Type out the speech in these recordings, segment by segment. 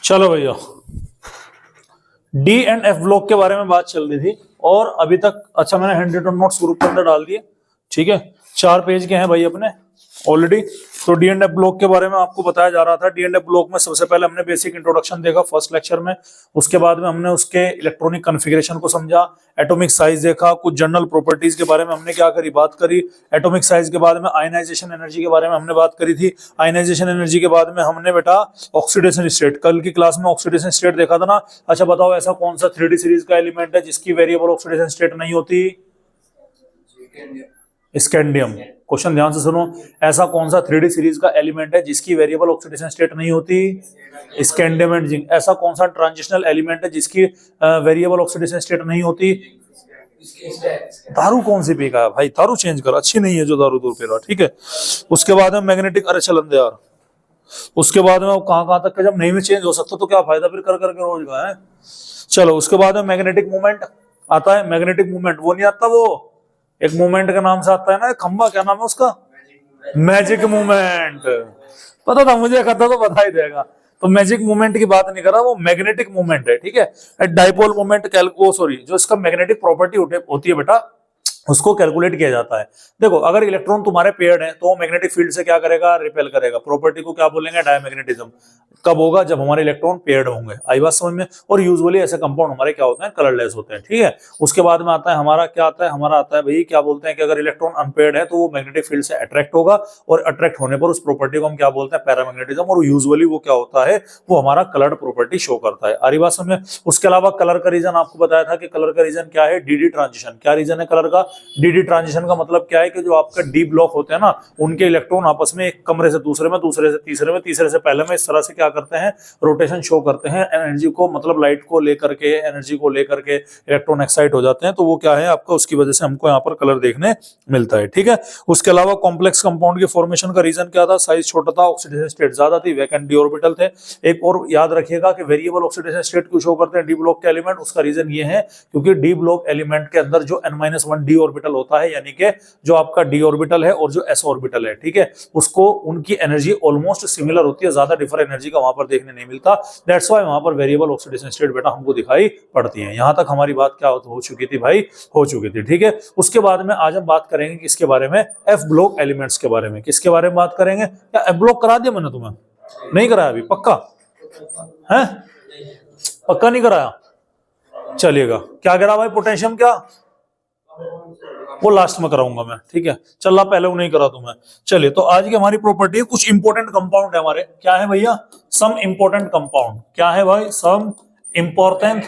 चलो भैया, D and F block के बारे में बात चल रही थी और अभी तक अच्छा मैंने हैंड रिटन नोट्स ग्रुप के अंदर डाल दिए, ठीक है। 4 पेज के हैं भाई अपने ऑलरेडी। तो डी एंड एफ ब्लॉक के बारे में आपको बताया जा रहा था। डी एंड एफ ब्लॉक में सबसे पहले हमने बेसिक इंट्रोडक्शन देखा फर्स्ट लेक्चर में, उसके बाद में हमने उसके इलेक्ट्रॉनिक कॉन्फ़िगरेशन को समझा, एटॉमिक साइज देखा, कुछ जनरल प्रॉपर्टीज के बारे में हमने क्या करी, बात करी। एटॉमिक साइज के बाद में आयनाइजेशन एनर्जी के बारे में हमने बात करी थी। आयनाइजेशन एनर्जी के बाद में हमने बेटा ऑक्सीडेशन स्टेट, कल की क्लास में ऑक्सीडेशन स्टेट देखा था ना। अच्छा बताओ ऐसा कौन सा 3D सीरीज का एलिमेंट है जिसकी वेरिएबल ऑक्सीडेशन स्टेट नहीं होती? स्कैंडियम। क्वेश्चन ध्यान से सुनो, ऐसा कौन सा 3D सीरीज का एलिमेंट है जिसकी वेरिएबल ऑक्सीडेशन स्टेट नहीं होती? Scandium and zinc. ऐसा कौन सा ट्रांजिशनल एलिमेंट है जिसकी वेरिएबल ऑक्सीडेशन स्टेट नहीं होती? दारू कौन सी पीका है भाई, दारू चेंज कर, अच्छी नहीं है जो दारू दूर पी रहा, ठीक है। उसके बाद में मैग्नेटिक, अरे चलन दे यार। उसके बाद में कहां तक जब नहीं में चेंज हो सकता तो क्या फायदा फिर कर करके रोज का है। चलो उसके बाद में मैग्नेटिक मूवमेंट आता है। मैग्नेटिक मूवमेंट वो नहीं आता, वो एक मूवमेंट का नाम से आता है ना, खंबा, क्या नाम है उसका? Magic movement. पता था मुझे, कहता तो बता ही देगा। तो मैजिक मूवमेंट की बात नहीं कर रहा, वो मैग्नेटिक मूवमेंट है, ठीक है। डाइपोल मूवमेंट जो इसका मैग्नेटिक प्रॉपर्टी होती है बेटा, उसको कैलकुलेट किया जाता है। देखो अगर इलेक्ट्रॉन तुम्हारे पेयर्ड है तो वो मैग्नेटिक फील्ड से क्या करेगा, रिपेल करेगा। प्रॉपर्टी को क्या बोलेंगे, डायमैग्नेटिज्म। कब होगा, जब हमारे इलेक्ट्रॉन पेयर्ड होंगे। आई बात समझ में। और यूजुअली ऐसे कंपाउंड हमारे क्या होते हैं, कलरलेस होते हैं, ठीक है। उसके बाद में आता है हमारा क्या आता है, हमारा आता है भाई क्या बोलते हैं कि अगर इलेक्ट्रॉन अनपेयर्ड है तो वो मैग्नेटिक फील्ड से अट्रैक्ट होगा, और अट्रैक्ट होने पर उस प्रॉपर्टी को हम क्या बोलते हैं, पैरामैग्नेटिज्म। और यूजुअली वो क्या होता है, वो हमारा कलर्ड प्रॉपर्टी शो करता है। आरी बात समझ में। उसके अलावा कलर का रीजन आपको बताया था कि कलर का रीजन क्या है, डीडी ट्रांजिशन। क्या रीजन है कलर का? डीडी ट्रांजिशन का मतलब क्या है कि जो आपका डी ब्लॉक होते हैं ना, उनके इलेक्ट्रॉन आपस में एक कमरे से दूसरे में, दूसरे से तीसरे में, तीसरे से पहले में, इस तरह से क्या करते हैं, रोटेशन शो करते हैं। एनर्जी को मतलब लाइट को लेकर के, एनर्जी को लेकर के इलेक्ट्रॉन एक्साइट हो जाते हैं। तो वो क्या है आपका, उसकी वजह से हमको यहाँ पर कलर देखने मिलता है, ठीक है। उसके अलावा कॉम्प्लेक्स कंपाउंड के फॉर्मेशन का रीजन क्या था, साइज छोटा था, ऑक्सीडेशन स्टेट ज्यादा थी, वैकेंट डी ऑर्बिटल थे। एक और याद रखिएगा कि वेरिएबल ऑक्सीडेशन स्टेट क्यों शो करते हैं डी ब्लॉक के एलिमेंट, उसका रीजन ये है क्योंकि डी ब्लॉक एलिमेंट के अंदर जो n-1 डी ऑर्बिटल होता है, यानी कि जो आपका डी ऑर्बिटल है और जो एस ऑर्बिटल है, ठीक है, उसको उनकी एनर्जी ऑलमोस्ट सिमिलर होती है, ज्यादा डिफरेंट एनर्जी का वहां पर देखने नहीं मिलता। दैट्स व्हाई वहां पर वेरिएबल ऑक्सीडेशन स्टेट बेटा हमको दिखाई पड़ती है। यहां तक हमारी बात क्या हो चुकी थी भाई, हो चुकी थी, ठीक है। उसके बाद में आज हम बात करेंगे किसके बारे में, एफ ब्लॉक एलिमेंट्स के बारे में। किसके बारे में बात करेंगे? क्या एफ ब्लॉक करा दिया मैंने तुम्हें? नहीं कराया अभी? पक्का है? पक्का नहीं कराया? चलिएगा। क्या करा भाई, पोटेशियम क्या, वो लास्ट में कराऊंगा मैं, ठीक है। चल पहले वो नहीं करा तुम्हें। चलिए, तो आज की हमारी प्रॉपर्टी है, कुछ इंपॉर्टेंट कंपाउंड है हमारे। क्या है भैया? Some important compound. क्या है भाई? सम इंपॉर्टेंट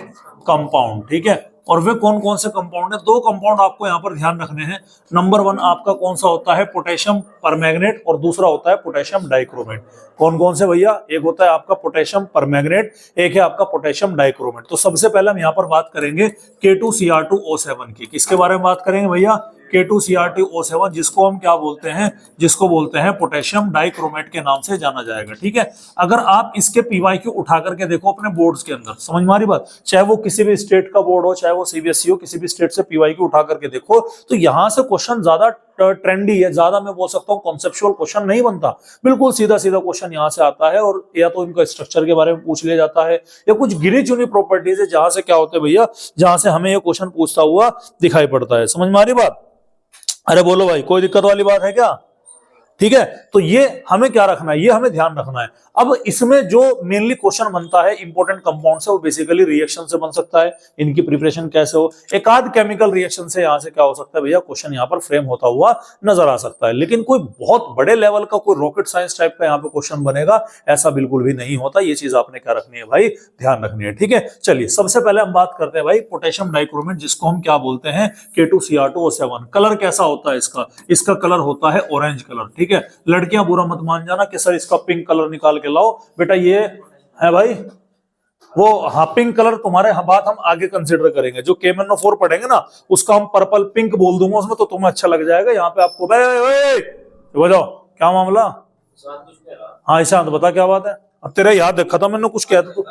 कंपाउंड, ठीक है। और वे कौन कौन से कंपाउंड है? 2 कंपाउंड आपको यहाँ पर ध्यान रखने हैं। नंबर 1 आपका कौन सा होता है, पोटेशियम परमैंगनेट, और दूसरा होता है पोटेशियम डाइक्रोमेट। कौन कौन से भैया? एक होता है आपका पोटेशियम परमैंगनेट, एक है आपका पोटेशियम डाइक्रोमेट। तो सबसे पहले हम यहाँ पर बात करेंगे K2Cr2O7 की। किसके बारे में बात करेंगे भैया? K2Cr2O7, जिसको हम क्या बोलते हैं, जिसको बोलते हैं पोटेशियम डाइक्रोमेट के नाम से जाना जाएगा, ठीक है। अगर आप इसके PYQ उठा करके देखो अपने बोर्ड्स के अंदर, समझ में आ रही बात, चाहे वो किसी भी स्टेट का बोर्ड हो, चाहे वो CBSE हो, किसी भी स्टेट से PYQ उठा करके देखो, तो यहां से क्वेश्चन ज्यादा ट्रेंडी है, ज्यादा मैं बोल सकता हूँ कॉन्सेप्चुअल क्वेश्चन नहीं बनता। बिल्कुल सीधा सीधा क्वेश्चन यहाँ से आता है, और या तो इनका स्ट्रक्चर के बारे में पूछ लिया जाता है, या कुछ गिनी चुनी प्रॉपर्टीज है जहां से क्या होते हैं भैया, जहां से हमें ये क्वेश्चन पूछता हुआ दिखाई पड़ता है। समझ में आ रही बात? अरे बोलो भाई, कोई दिक्कत वाली बात है क्या? ठीक है। तो ये हमें क्या रखना है, ये हमें ध्यान रखना है। अब इसमें जो मेनली क्वेश्चन बनता है इंपॉर्टेंट कंपाउंड से, वो बेसिकली रिएक्शन से बन सकता है, इनकी प्रिपरेशन कैसे हो, एक आध केमिकल रिएक्शन से यहां से क्या हो सकता है भैया, क्वेश्चन यहाँ पर फ्रेम होता हुआ नजर आ सकता है। लेकिन कोई बहुत बड़े लेवल का, कोई रॉकेट साइंस टाइप का यहाँ पे क्वेश्चन बनेगा, ऐसा बिल्कुल भी नहीं होता। ये चीज आपने क्या रखनी है भाई, ध्यान रखनी है, ठीक है। चलिए, सबसे पहले हम बात करते हैं भाई पोटेशियम डाइक्रोमेट, जिसको हम क्या बोलते हैं, K2Cr2O7। कलर कैसा होता है इसका? इसका कलर होता है ऑरेंज कलर, ठीक है। लड़कियां बुरा मत मान जाना कि सर इसका पिंक कलर निकाल के लाओ, बेटा ये है भाई वो, हाँ पिंक कलर तुम्हारे, बात हम आगे कंसीडर करेंगे, जो KMnO4 पढ़ेंगे ना उसका हम पर्पल पिंक बोल दूंगा उसमें, तो तुम्हें अच्छा लग जाएगा। यहाँ पे आपको बताओ क्या मामला। हाँ ईशांत बता क्या बात है। अब तेरा याद देखा था मैंने, कुछ कहता तो।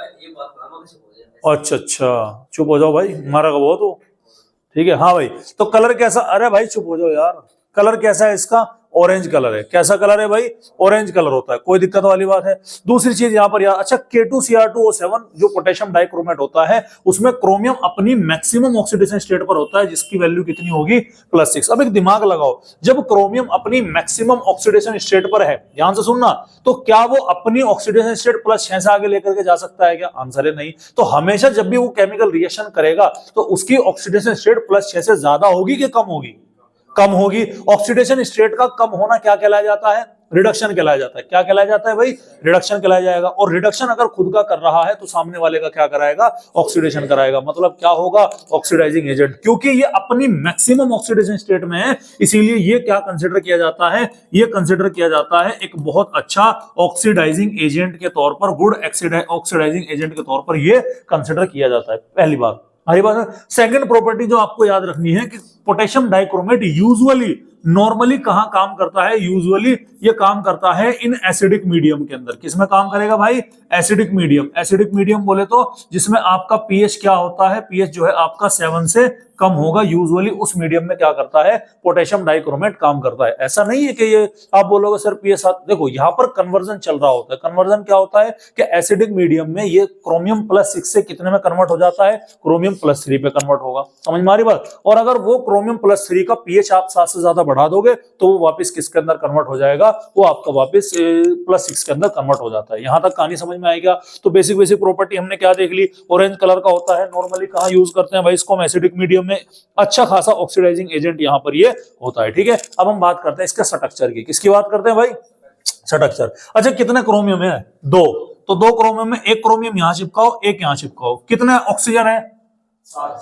अच्छा अच्छा, चुप हो जाओ भाई, मारा का बहुत हो, ठीक है। हाँ भाई, तो कलर कैसा, अरे भाई चुप हो जाओ यार। कलर कैसा है इसका? ऑरेंज कलर है। कैसा कलर है भाई? ऑरेंज कलर होता है, कोई दिक्कत वाली बात है? दूसरी चीज यहाँ पर अच्छा K2Cr2O7 जो पोटेशियम डाइक्रोमेट होता है उसमें क्रोमियम अपनी मैक्सिमम ऑक्सीडेशन स्टेट पर होता है जिसकी वैल्यू कितनी होगी? +6। अब एक दिमाग लगाओ, जब क्रोमियम अपनी मैक्सिमम ऑक्सीडेशन स्टेट पर है, ध्यान से सुनना, तो क्या वो अपनी ऑक्सीडेशन स्टेट +6 से आगे लेकर के जा सकता है क्या? आंसर है नहीं। तो हमेशा जब भी वो केमिकल रिएक्शन करेगा तो उसकी ऑक्सीडेशन स्टेट +6 से ज्यादा होगी कि कम होगी? कम होगी। ऑक्सीडेशन स्टेट का कम होना क्या कहलाया जाता है? रिडक्शन कहलाया जाता है। क्या कहलाया जाता है भाई? रिडक्शन कहलाया जाएगा। और रिडक्शन अगर खुद का कर रहा है तो सामने वाले का क्या कराएगा? ऑक्सीडेशन कराएगा। मतलब क्या होगा? Oxidizing agent. क्योंकि ये अपनी मैक्सिमम ऑक्सीडेशन स्टेट में है, इसीलिए ये क्या कंसिडर किया जाता है? ये कंसिडर किया जाता है एक बहुत अच्छा ऑक्सीडाइजिंग एजेंट के तौर पर, गुड ऑक्सीडाइजिंग एजेंट के तौर पर ये कंसिडर किया जाता है। पहली बात। सेकंड प्रॉपर्टी जो आपको याद रखनी है कि पोटेशियम डाइक्रोमेट यूजुअली नॉर्मली कहां काम करता है? यूजुअली ये काम करता है इन एसिडिक मीडियम के अंदर। किसमें काम करेगा भाई? Acidic medium. एसिडिक मीडियम बोले तो जिसमें आपका पीएच क्या होता है? पीएच जो है आपका 7 से कम होगा। यूजुअली उस मीडियम में क्या करता है? पोटेशियम डाइक्रोमेट काम करता है। ऐसा नहीं है कि ये आप बोलोगे सर पीएच 7, देखो यहाँ पर कन्वर्जन चल रहा होता है। कन्वर्जन क्या होता है कि एसिडिक मीडियम में ये क्रोमियम +6 से कितने में कन्वर्ट हो जाता है? क्रोमियम +3 पे कन्वर्ट होगा। समझ में आ रही बात? और अगर वो क्रोमियम +3 का पीएच आप 7 से ज्यादा बढ़ा दोगे तो वो वापस किसके अंदर कन्वर्ट हो जाएगा? वो आपका वापस +6 के अंदर कन्वर्ट हो जाता है। यहां तक कहानी समझ में आएगा? तो बेसिक प्रॉपर्टी हमने क्या देख ली? ऑरेंज कलर का होता है। नॉर्मली कहां यूज करते हैं भाई इसको? हम एसिडिक मीडियम में अच्छा खासा ऑक्सीडाइजिंग एजेंट यहां पर ये होता है। ठीक है, अब हम बात करते हैं इसके स्ट्रक्चर की। किसकी बात करते हैं भाई? स्ट्रक्चर। अच्छा, कितने क्रोमियम है? 2। तो 2 क्रोमियम में एक क्रोमियम यहां चिपकाओ, एक यहां चिपकाओ। कितने ऑक्सीजन है?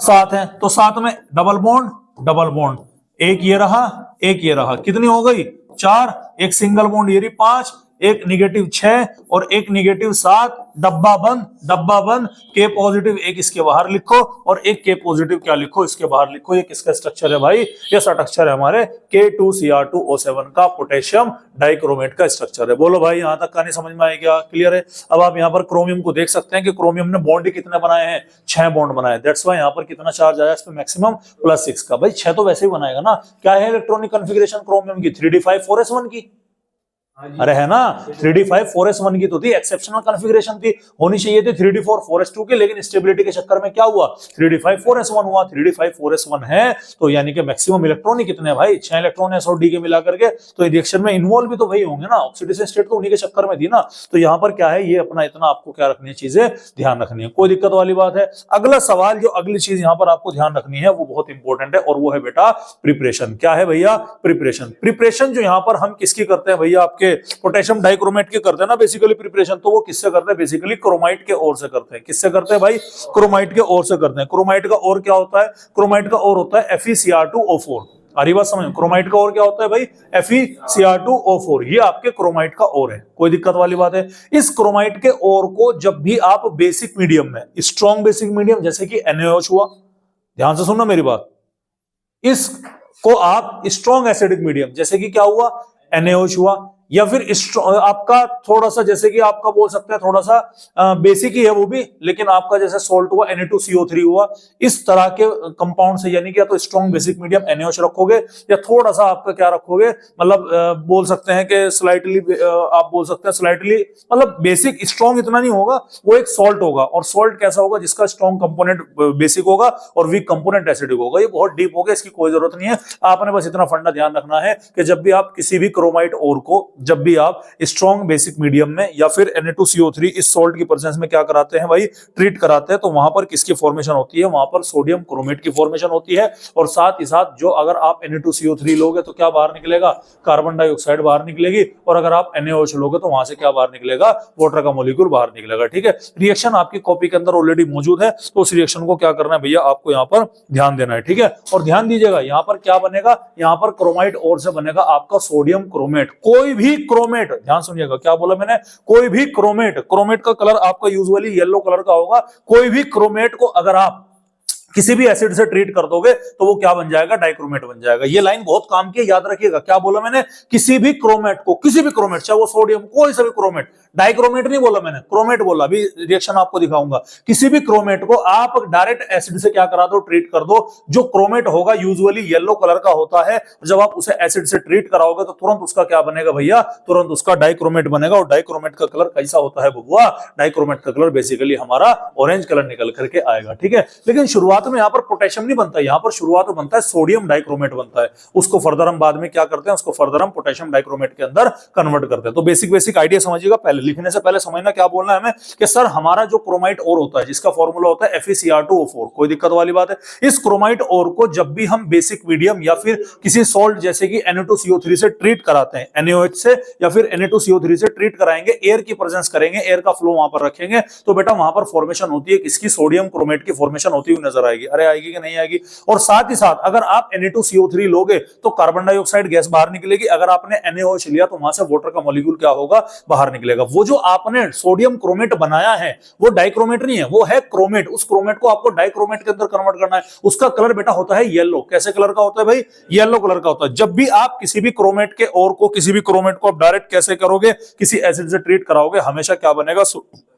7 है। तो 7 में डबल बॉन्ड, डबल बॉन्ड, एक ये रहा, एक ये रहा। कितनी हो गई? 4। एक सिंगल बॉन्ड ये रही 5, एक -6 और एक -7। डब्बा बंद, डब्बा बंद। K पॉजिटिव एक इसके बाहर लिखो और एक K पॉजिटिव क्या लिखो? इसके बाहर लिखो। ये किसका स्ट्रक्चर है भाई? ये स्ट्रक्चर है हमारे K2Cr2O7 का, पोटेशियम डाइक्रोमेट का स्ट्रक्चर है। बोलो भाई, यहां तक कहानी समझ में आई क्या? क्लियर है? अब आप यहाँ पर क्रोमियम को देख सकते हैं कि क्रोमियम ने बॉन्ड कितने बनाए हैं? 6 बॉन्ड बनाए। दैट्स वाई यहाँ पर कितना चार्ज आया इस पे? मैक्सिमम +6 का। भाई 6 तो वैसे ही बनाएगा ना। क्या है इलेक्ट्रॉनिक कॉन्फ़िगरेशन क्रोमियम की? 3d5 4s1 की। अरे है ना, 3d5 4s1 की तो थी, एक्सेप्शनल कॉन्फ़िगरेशन थी। होनी चाहिए थी 3d4 4s2 की, लेकिन स्टेबिलिटी के चक्कर में क्या हुआ? 3d5 4s1 हुआ। 3d5 4s1 है तो यानी कि मैक्सिमम इलेक्ट्रॉन ही कितने भाई? 6 इलेक्ट्रॉन एस और डी के मिला करके। तो रिएक्शन में इन्वॉल्व भी तो वही होंगे ना, ऑक्सीडेशन स्टेट तो उन्हीं के चक्कर में थी ना। तो यहाँ पर क्या है, ये अपना इतना आपको क्या रखनी है, चीजें ध्यान रखनी है। कोई दिक्कत वाली बात है? अगला सवाल, जो अगली चीज यहाँ पर आपको ध्यान रखनी है वो बहुत इंपॉर्टेंट है, और वो है बेटा प्रिपरेशन। क्या है भैया? प्रिपरेशन। प्रिपरेशन जो यहाँ पर हम किसकी करते हैं भैया? आपके पोटेशियम डाइक्रोमेट के करते हैं ना बेसिकली प्रिपरेशन। तो वो किससे करते हैं? बेसिकली क्रोमाइट के ओर से करते हैं। किससे करते हैं भाई? क्रोमाइट के ओर से करते हैं। क्रोमाइट का ओर क्या होता है? क्रोमाइट का ओर होता है FeCr2O4। आ रही बात समझ? क्रोमाइट का ओर क्या होता है भाई? FeCr2O4। ये आपके क्रोमाइट का ओर है। कोई दिक्कत वाली बात है? इस क्रोमाइट के ओर को जब भी आप बेसिक मीडियम में, स्ट्रॉन्ग बेसिक मीडियम जैसे कि NaOH हुआ, ध्यान से सुनना मेरी बात, इसको आप स्ट्रॉन्ग एसिडिक मीडियम जैसे कि क्या हुआ? NaOH हुआ, या फिर आपका थोड़ा सा जैसे कि आपका बोल सकते हैं थोड़ा सा बेसिक ही है वो भी, लेकिन आपका जैसे सोल्ट हुआ Na2CO3 हुआ। इस तरह के कंपाउंड से, यानी कि या तो स्ट्रॉन्ग बेसिक मीडियम NaOH रखोगे, या थोड़ा सा आपका क्या रखोगे, मतलब बोल सकते हैं कि स्लाइटली, आप बोल सकते हैं स्लाइटली, मतलब बेसिक स्ट्रॉन्ग इतना नहीं होगा, वो एक सॉल्ट होगा। और सॉल्ट कैसा होगा? जिसका स्ट्रॉन्ग कंपोनेंट बेसिक होगा और वीक कंपोनेंट एसिडिक होगा। ये बहुत डीप होगा, इसकी कोई जरूरत नहीं है। आपने बस इतना फंडा ध्यान रखना है कि जब भी आप किसी भी क्रोमाइट ओर को, जब भी आप स्ट्रॉन्ग बेसिक मीडियम में या फिर Na2CO3 इस सॉल्ट की प्रेजेंस में क्या कराते हैं भाई? ट्रीट कराते हैं, तो वहां पर किसकी फॉर्मेशन होती है? वहां पर सोडियम क्रोमेट की फॉर्मेशन होती है। और साथ ही साथ जो अगर आप Na2CO3 लोगे तो क्या बाहर निकलेगा? कार्बन डाइऑक्साइड बाहर निकलेगी। और अगर आप NaOH लोगे तो वहां से क्या बाहर निकलेगा? वाटर का मॉलिक्यूल बाहर निकलेगा। ठीक है, रिएक्शन आपकी कॉपी के अंदर ऑलरेडी मौजूद है, तो उस रिएक्शन को क्या करना है भैया? आपको यहाँ पर ध्यान देना है। ठीक है, और ध्यान दीजिएगा, यहाँ पर क्या बनेगा? यहाँ पर क्रोमाइट ओर से बनेगा आपका सोडियम क्रोमेट। कोई भी क्रोमेट, ध्यान सुनिएगा क्या बोला मैंने, कोई भी क्रोमेट, क्रोमेट का कलर आपका यूजुअली येलो कलर का होगा। कोई भी क्रोमेट को अगर आप किसी भी एसिड से ट्रीट कर दोगे तो वो क्या बन जाएगा, डाइक्रोमेट बन जाएगा। ये लाइन बहुत काम की है, याद रखिएगा। क्या बोला मैंने, किसी भी क्रोमेट को, किसी भी क्रोमेट, चाहे वो सोडियम, कोई सा भी क्रोमेट, डाइक्रोमेट नहीं बोला मैंने, क्रोमेट बोला। अभी रिएक्शन आपको दिखाऊंगा। किसी भी क्रोमेट को आप डायरेक्ट एसिड से क्या करा दो, ट्रीट कर दो। जो क्रोमेट होगा यूजुअली येलो कलर का होता है, जब आप उसे एसिड से ट्रीट कराओगे तो तुरंत उसका क्या बनेगा भैया, तुरंत उसका डाइक्रोमेट बनेगा। और डाइक्रोमेट का कलर कैसा होता है बबुआ, डाइक्रोमेट का कलर बेसिकली हमारा ऑरेंज कलर निकल करके आएगा, ठीक है। लेकिन शुरुआत में यहाँ पर पोटेशियम नहीं बनता, यहाँ पर शुरुआत में बनता है सोडियम डाइक्रोमेट बनता है। उसको फर्दर हम बाद में क्या करते हैं, उसको फर्दर हम पोटेशियम डाइक्रोमेट के अंदर कन्वर्ट करते हैं। तो बेसिक आइडिया समझिएगा। पहले लिखने से पहले समझना क्या बोलना है हमें, कि सर हमारा जो क्रोमाइट और होता है, जिसका फॉर्मूला होता है FeCr2O4, कोई दिक्कत वाली बात है। इस क्रोमाइट और को जब भी हम बेसिक मीडियम या फिर किसी सॉल्ट जैसे कि Na2CO3 से ट्रीट कराते हैं, NaOH से या फिर Na2CO3 से ट्रीट कराएंगे, एयर की प्रेजेंस करेंगे, एयर का फ्लो वहां पर रखेंगे, तो बेटा वहां पर फॉर्मेशन होती है किसकी, सोडियम क्रोमेट की फॉर्मेशन होती हुई नजर आएगी। अरे आएगी कि नहीं आएगी। और साथ ही साथ अगर आप Na2CO3 लोगे तो कार्बन डाइऑक्साइड गैस बाहर निकलेगी। अगर आपने NaOH लिया तो वहां से वाटर का मॉलिक्यूल क्या होगा, बाहर निकलेगा। वो जो आपने सोडियम क्रोमेट बनाया है वो डाइक्रोमेट नहीं है, वो है क्रोमेट। उस क्रोमेट को आपको डाइक्रोमेट के अंदर कन्वर्ट करना है। उसका कलर बेटा होता है येलो। कैसे कलर का होता है भाई, येलो कलर का होता है। जब भी आप किसी भी क्रोमेट के और को, किसी भी क्रोमेट को आप डायरेक्ट कैसे करोगे, किसी एसिड से ट्रीट कराओगे, हमेशा क्या बनेगा,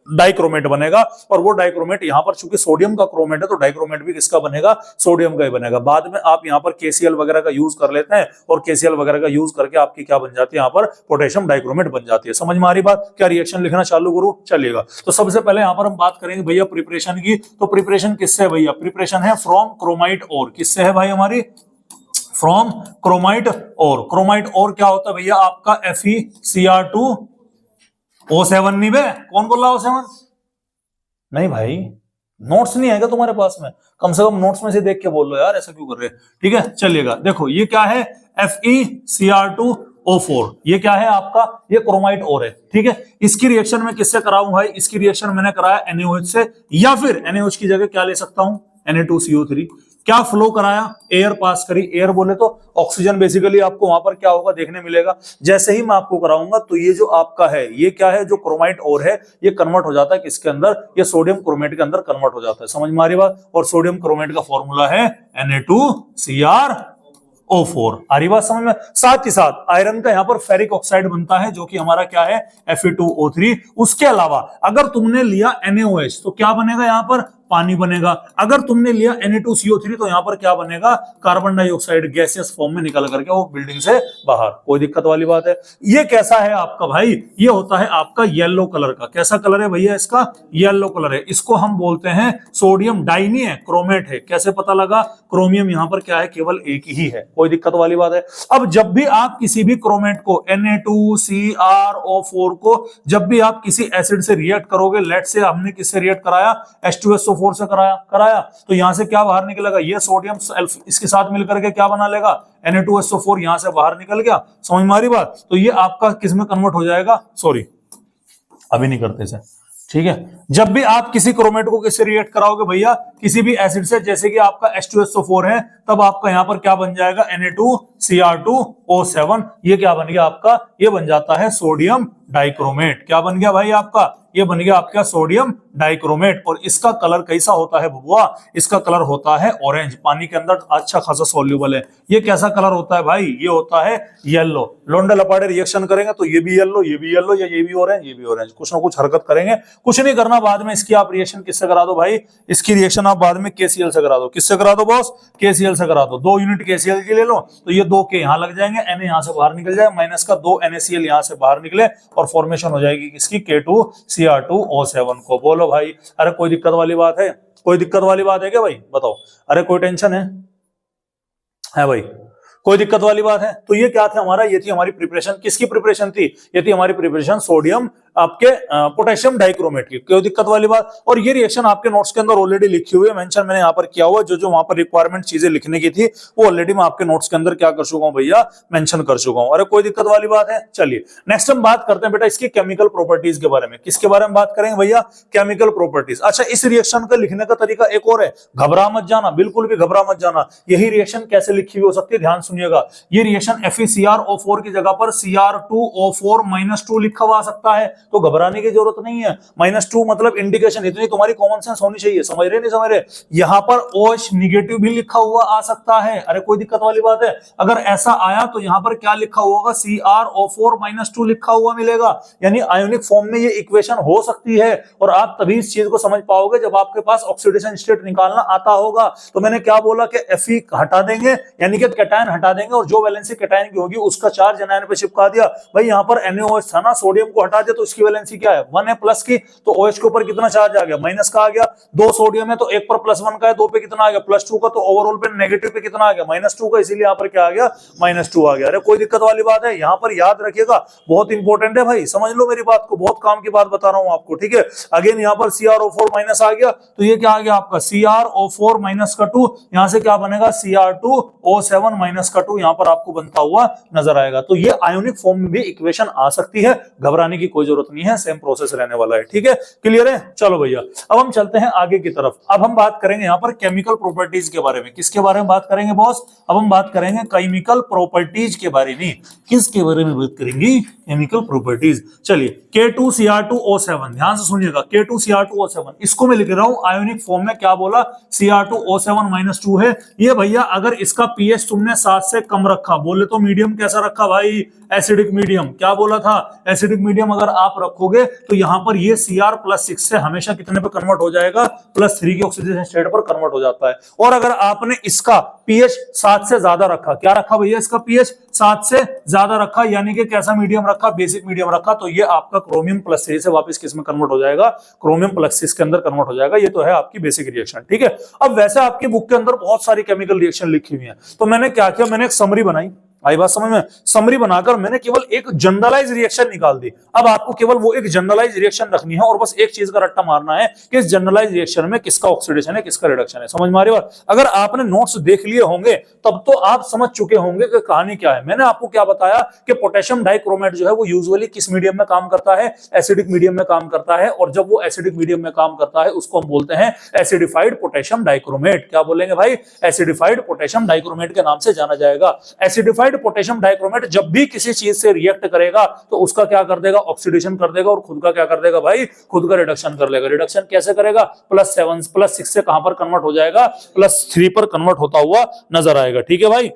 डाइक्रोमेट बनेगा। और वो डाइक्रोमेट यहां पर चूंकि सोडियम का क्रोमेट है तो डाइक्रोमेट भी किसका बनेगा, सोडियम का ही बनेगा। बाद में आप यहां पर KCl वगैरह का यूज कर लेते हैं और KCl वगैरह का यूज करके आपकी क्या बन जाती है, यहां पर पोटेशियम डाइक्रोमेट बन जाती है। समझ में आ रही बात। क्या रिएक्शन लिखना चालू करूं, चलिएगा। तो सबसे पहले यहां पर हम बात करेंगे भैया प्रिपरेशन की। तो प्रिपरेशन किससे है भैया, प्रिपरेशन है फ्रॉम क्रोमाइट और। किससे है भाई हमारी, फ्रॉम क्रोमाइट और। क्रोमाइट और क्या होता है भैया आपका, FeCr2O7। नहीं बे, कौन बोल रहा है O7? नहीं भाई, नोट्स नहीं आएगा तुम्हारे पास में, कम से कम नोट्स में से देख के बोल लो यार, ऐसा क्यों कर रहे हैं। ठीक है चलिएगा, देखो ये क्या है, FeCr2O4। ये क्या है आपका, ये क्रोमाइट और है, ठीक है। इसकी रिएक्शन में किससे कराऊं भाई, इसकी रिएक्शन मैंने कराया NaOH से, या फिर NaOH की जगह क्या ले सकता हूं, Na2CO3। क्या फ्लो कराया, एयर पास करी। एयर बोले तो ऑक्सीजन बेसिकली आपको वहां पर क्या होगा देखने मिलेगा। जैसे ही मैं आपको कराऊंगा तो ये जो आपका है, ये क्या है, जो क्रोमाइट और है, ये कन्वर्ट हो जाता है किसके अंदर, ये सोडियम क्रोमेट के अंदर कन्वर्ट हो जाता है। समझ में आ रही बात। और सोडियम क्रोमेट का फॉर्मूला है Na2Cr O4। आ रही बात समझ में। साथ ही साथ आयरन का यहाँ पर फेरिक ऑक्साइड बनता है, जो कि हमारा क्या है, Fe2O3। उसके अलावा अगर तुमने लिया NaOH तो क्या बनेगा, यहाँ पर पानी बनेगा। अगर तुमने लिया Na2CO3 तो यहां पर क्या बनेगा, कार्बन डाइऑक्साइड गैसियस फॉर्म में निकल करके वो बिल्डिंग से बाहर। कोई दिक्कत वाली बात है। ये कैसा है आपका भाई, ये होता है आपका येलो कलर का। कैसा कलर है भैया इसका, येलो कलर है। इसको हम बोलते हैं सोडियम डाई नहीं है, क्रोमेट है। कैसे पता लगा, क्रोमियम यहां पर क्या है, केवल एक ही है। कोई दिक्कत वाली बात है। अब जब भी आप किसी भी क्रोमेट को Na2CrO4 को जब भी आप किसी एसिड से रिएक्ट करोगे, लेट से हमने किससे रिएक्ट कराया, H2SO4 से कराया तो यहां से क्या बाहर निकलेगा, ये सोडियम इसके साथ मिलकर के क्या बना लेगा, Na2SO4 यहां से बाहर निकल गया। समझ में आ रही बात। तो ये आपका किस में कन्वर्ट हो जाएगा, सॉरी अभी नहीं करते से, ठीक है। जब भी आप किसी क्रोमेट को किससे रिएक्ट कराओगे भैया, किसी भी एसिड से, जैसे कि आपका H2SO4 है, तब आपका यहां पर क्या बन जाएगा, Na2Cr2O7। ये क्या बन गया आपका, ये बन जाता है सोडियम डाइक्रोमेट। क्या बन गया भाई आपका, ये बन गया आपका सोडियम डाइक्रोमेट। और इसका कलर कैसा होता है बबुआ, इसका कलर होता है ऑरेंज। पानी के अंदर अच्छा खासा सॉल्युबल है। ये कैसा कलर होता है भाई, ये होता है येलो। लोंडे लपाड़े रिएक्शन करेंगे तो ये भी येलो, ये भी येलो, या ये भी ऑरेंज, ये भी ऑरेंज। कुछ ना कुछ हरकत करेंगे, कुछ नहीं करना। बाद में इसकी आप रिएक्शन किससे करा दो भाई, इसकी रिएक्शन आप बाद में KCl से करा दो। किससे करा दो बॉस, KCl से करा दो। 2 यूनिट KCl की ले लो तो ये 2 के यहां लग जाएंगे, Na यहां से बाहर निकल जाए, माइनस का 2 NaCl यहां से बाहर निकले और फॉर्मेशन हो जाएगी किसकी, K2Cr2O7 को। बोलो भाई, अरे कोई दिक्कत वाली बात है, कोई दिक्कत वाली बात है क्या भाई, बताओ। अरे कोई टेंशन है भाई, कोई दिक्कत वाली बात है। तो ये क्या था हमारा, ये थी हमारी प्रिपरेशन। किसकी प्रिपरेशन थी, ये थी हमारी प्रिपरेशन सोडियम आपके पोटेशियम डाइक्रोमेट की। कोई दिक्कत वाली बात। और ये रिएक्शन आपके नोट्स के अंदर ऑलरेडी लिखी हुई है, मेंशन मैंने यहाँ पर किया हुआ। जो वहां पर रिक्वायरमेंट चीजें लिखने की थी वो ऑलरेडी मैं आपके नोट्स के अंदर क्या कर चुका हूँ भैया, मेंशन कर चुका हूँ। अरे कोई दिक्कत वाली बात है। चलिए नेक्स्ट हम बात करते हैं बेटा इसकी केमिकल प्रॉपर्टीज के बारे में। किसके बारे में बात करेंगे भैया, केमिकल प्रॉपर्टीज। अच्छा, इस रिएक्शन का लिखने का तरीका एक और है, घबरा मत जाना, बिल्कुल भी घबरा मत जाना। यही रिएक्शन कैसे लिखी हुई हो सकती है, ध्यान सुनिएगा। ये रिएक्शन FeCrO4 की जगह पर Cr2O4-2 लिखा हुआ आ सकता है। तो घबराने की जरूरत नहीं है। -2 मतलब इंडिकेशन, इतनी तुम्हारी कॉमन सेंस होनी चाहिए। समझ रहे नहीं समझ रहे? यहाँ पर OH निगेटिव भी लिखा हुआ आ सकता है, अरे कोई दिक्कत वाली बात है? अगर ऐसा आया तो यहाँ पर क्या लिखा होगा, CrO4-2 लिखा हुआ मिलेगा, यानी आयोनिक फॉर्म में ये इक्वेशन हो सकती है। और आप तभी इस चीज को समझ पाओगे जब आपके पास ऑक्सीडेशन स्टेट निकालना आता होगा। तो मैंने क्या बोला कि Fe हटा देंगे, यानी कि कैटायन हटा देंगे, और जो वैलेंसी कैटायन की होगी उसका चार्ज एनायन पे चिपका दिया। भाई यहाँ पर NaOH था ना, सोडियम को हटा दिया तो इसकी वैलेंसी क्या है, 1 है प्लस की, तो OH के ऊपर कितना चार्ज आ गया, माइनस का आ गया। 2 सोडियम है तो 1 पर +1 का है, 2 पे कितना आ गया, +2 का, तो ओवरऑल पे नेगेटिव पे कितना आ गया, -2 का, इसीलिए यहाँ पर क्या आ गया, -2 आ गया। अरे कोई दिक्कत वाली बात है? यहाँ पर याद रखिएगा, बहुत इंपॉर्टेंट है भाई, समझ लो मेरी बात को, बहुत काम की बात बता रहा हूँ आपको, ठीक है। अगेन यहाँ पर CrO4- आ गया, तो ये क्या आ गया आपका, CrO4-2, यहाँ से क्या बनेगा, Cr2O7-2, यहाँ पर आपको बनता हुआ नजर आएगा। तो ये आयोनिक फॉर्म में भी इक्वेशन आ सकती है, घबराने की कोई जरूरत नहीं है, सेम प्रोसेस रहने वाला है, ठीक है। क्लियर है? चलो भैया अब हम चलते हैं आगे की तरफ। अब हम बात करेंगे यहाँ पर केमिकल प्रॉपर्टीज के बारे में। किसके बारे में बात करेंगे बॉस? अब हम बात करेंगे केमिकल प्रॉपर्टीज के बारे में। किसके बारे में बात करेंगे? Chemical properties. चलिए K2Cr2O7, ध्यान से सुनिएगा, K2Cr2O7, इसको मैं लिख रहा हूं आयोनिक फॉर्म में, क्या बोला, Cr2O7-2 है। ये भैया अगर इसका pH तुमने 7 से कम रखा, बोले तो मीडियम कैसा रखा भाई, एसिडिक मीडियम। क्या बोला था, एसिडिक मीडियम अगर आप रखोगे तो यहां पर ये Cr+6 से हमेशा कितने पर कन्वर्ट हो जाएगा, +3 की ऑक्सीडेशन स्टेट पर कन्वर्ट हो जाता है। और अगर आपने इसका pH 7 से ज्यादा रखा, क्या रखा भैया, इसका pH 7 से ज्यादा रखा, यानी कि कैसा मीडियम रखा, बेसिक मीडियम रखा, तो ये आपका क्रोमियम+3 से वापस किस में कन्वर्ट हो जाएगा, क्रोमियम+6 के अंदर कन्वर्ट हो जाएगा। ये तो है आपकी बेसिक रिएक्शन, ठीक है। अब वैसे आपकी बुक के अंदर बहुत सारी केमिकल रिएक्शन लिखी हुई है, तो मैंने क्या किया, मैंने एक समरी बनाई, आई बात समझ में, समरी बनाकर मैंने केवल एक जनरलाइज रिएक्शन निकाल दी। अब आपको केवल वो एक जनरलाइज रिएक्शन रखनी है और बस एक चीज का रट्टा मारना है कि इस जनरलाइज रिएक्शन में किसका ऑक्सीडेशन है, किसका रिडक्शन है। समझ में आ रही बात? अगर आपने नोट्स देख लिए होंगे तब तो आप समझ चुके होंगे कि कहानी क्या है। मैंने आपको क्या बताया कि पोटेशियम डाइक्रोमेट जो है वो यूजुअली किस मीडियम में काम करता है, एसिडिक मीडियम में काम करता है, और जब वो एसिडिक मीडियम में काम करता है उसको हम बोलते हैं एसिडिफाइड पोटेशियम डाइक्रोमेट। क्या बोलेंगे भाई? एसिडिफाइड पोटेशियम डाइक्रोमेट के नाम से जाना जाएगा। एसिडिफाइड पोटेशियम डाइक्रोमेट जब भी किसी चीज से रिएक्ट करेगा तो उसका क्या कर देगा, ऑक्सीडेशन कर देगा, और खुद का क्या कर देगा भाई, खुद का रिडक्शन कर लेगा। रिडक्शन कैसे करेगा, +6 से कहां पर कन्वर्ट हो जाएगा, +3 पर कन्वर्ट होता हुआ नजर आएगा, ठीक है भाई।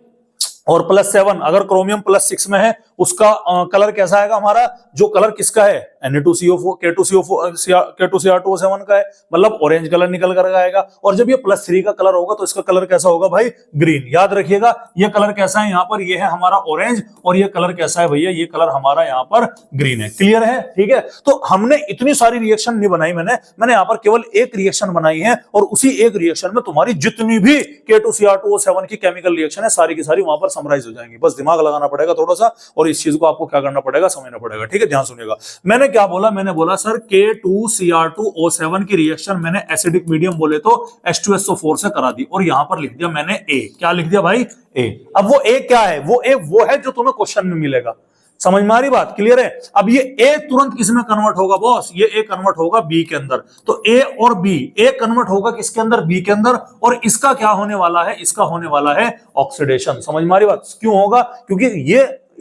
और +7 अगर क्रोमियम +6 में है उसका कलर कैसा आएगा हमारा, जो कलर किसका है, Na2CO4 K2Cr2O7 का है, मतलब ऑरेंज कलर निकल कर आएगा। और जब ये +3 का कलर होगा तो इसका कलर कैसा होगा भाई, ग्रीन। याद रखिएगा ये कलर कैसा है, यहाँ पर ये है हमारा ऑरेंज, और ये कलर कैसा है भैया, ये कलर हमारा यहाँ पर ग्रीन है। क्लियर है? ठीक है। तो हमने इतनी सारी रिएक्शन नहीं बनाई, मैंने यहाँ पर केवल एक रिएक्शन बनाई है, और उसी एक रिएक्शन में तुम्हारी जितनी भी K2Cr2O7 की केमिकल रिएक्शन है सारी की सारी वहां पर समराइज हो जाएंगी। बस दिमाग लगाना पड़ेगा थोड़ा सा, और इस चीज को आपको क्या करना पड़ेगा, समझना पड़ेगा, ठीक है। ध्यान सुनिएगा, मैंने क्या बोला, मैंने बोला सर K2Cr2O7 की रिएक्शन मैंने एसिडिक मीडियम बोले तो H2SO4 से करा दी, और यहां पर लिख दिया मैंने A। क्या लिख दिया भाई? A। अब वो A क्या है, वो A वो है जो तुम्हें क्वेश्चन में मिलेगा। समझ में आ रही बात? क्लियर है? अब ये A तुरंत किसमें कन्वर्ट होगा बॉस, ये A कन्वर्ट होगा B के अंदर। तो A और B, A कन्वर्ट होगा किसके अंदर, B के अंदर, और इसका क्या होने वाला है, इसका होने वाला है ऑक्सीडेशन। समझ में आ रही बात? क्यों होगा? क्योंकि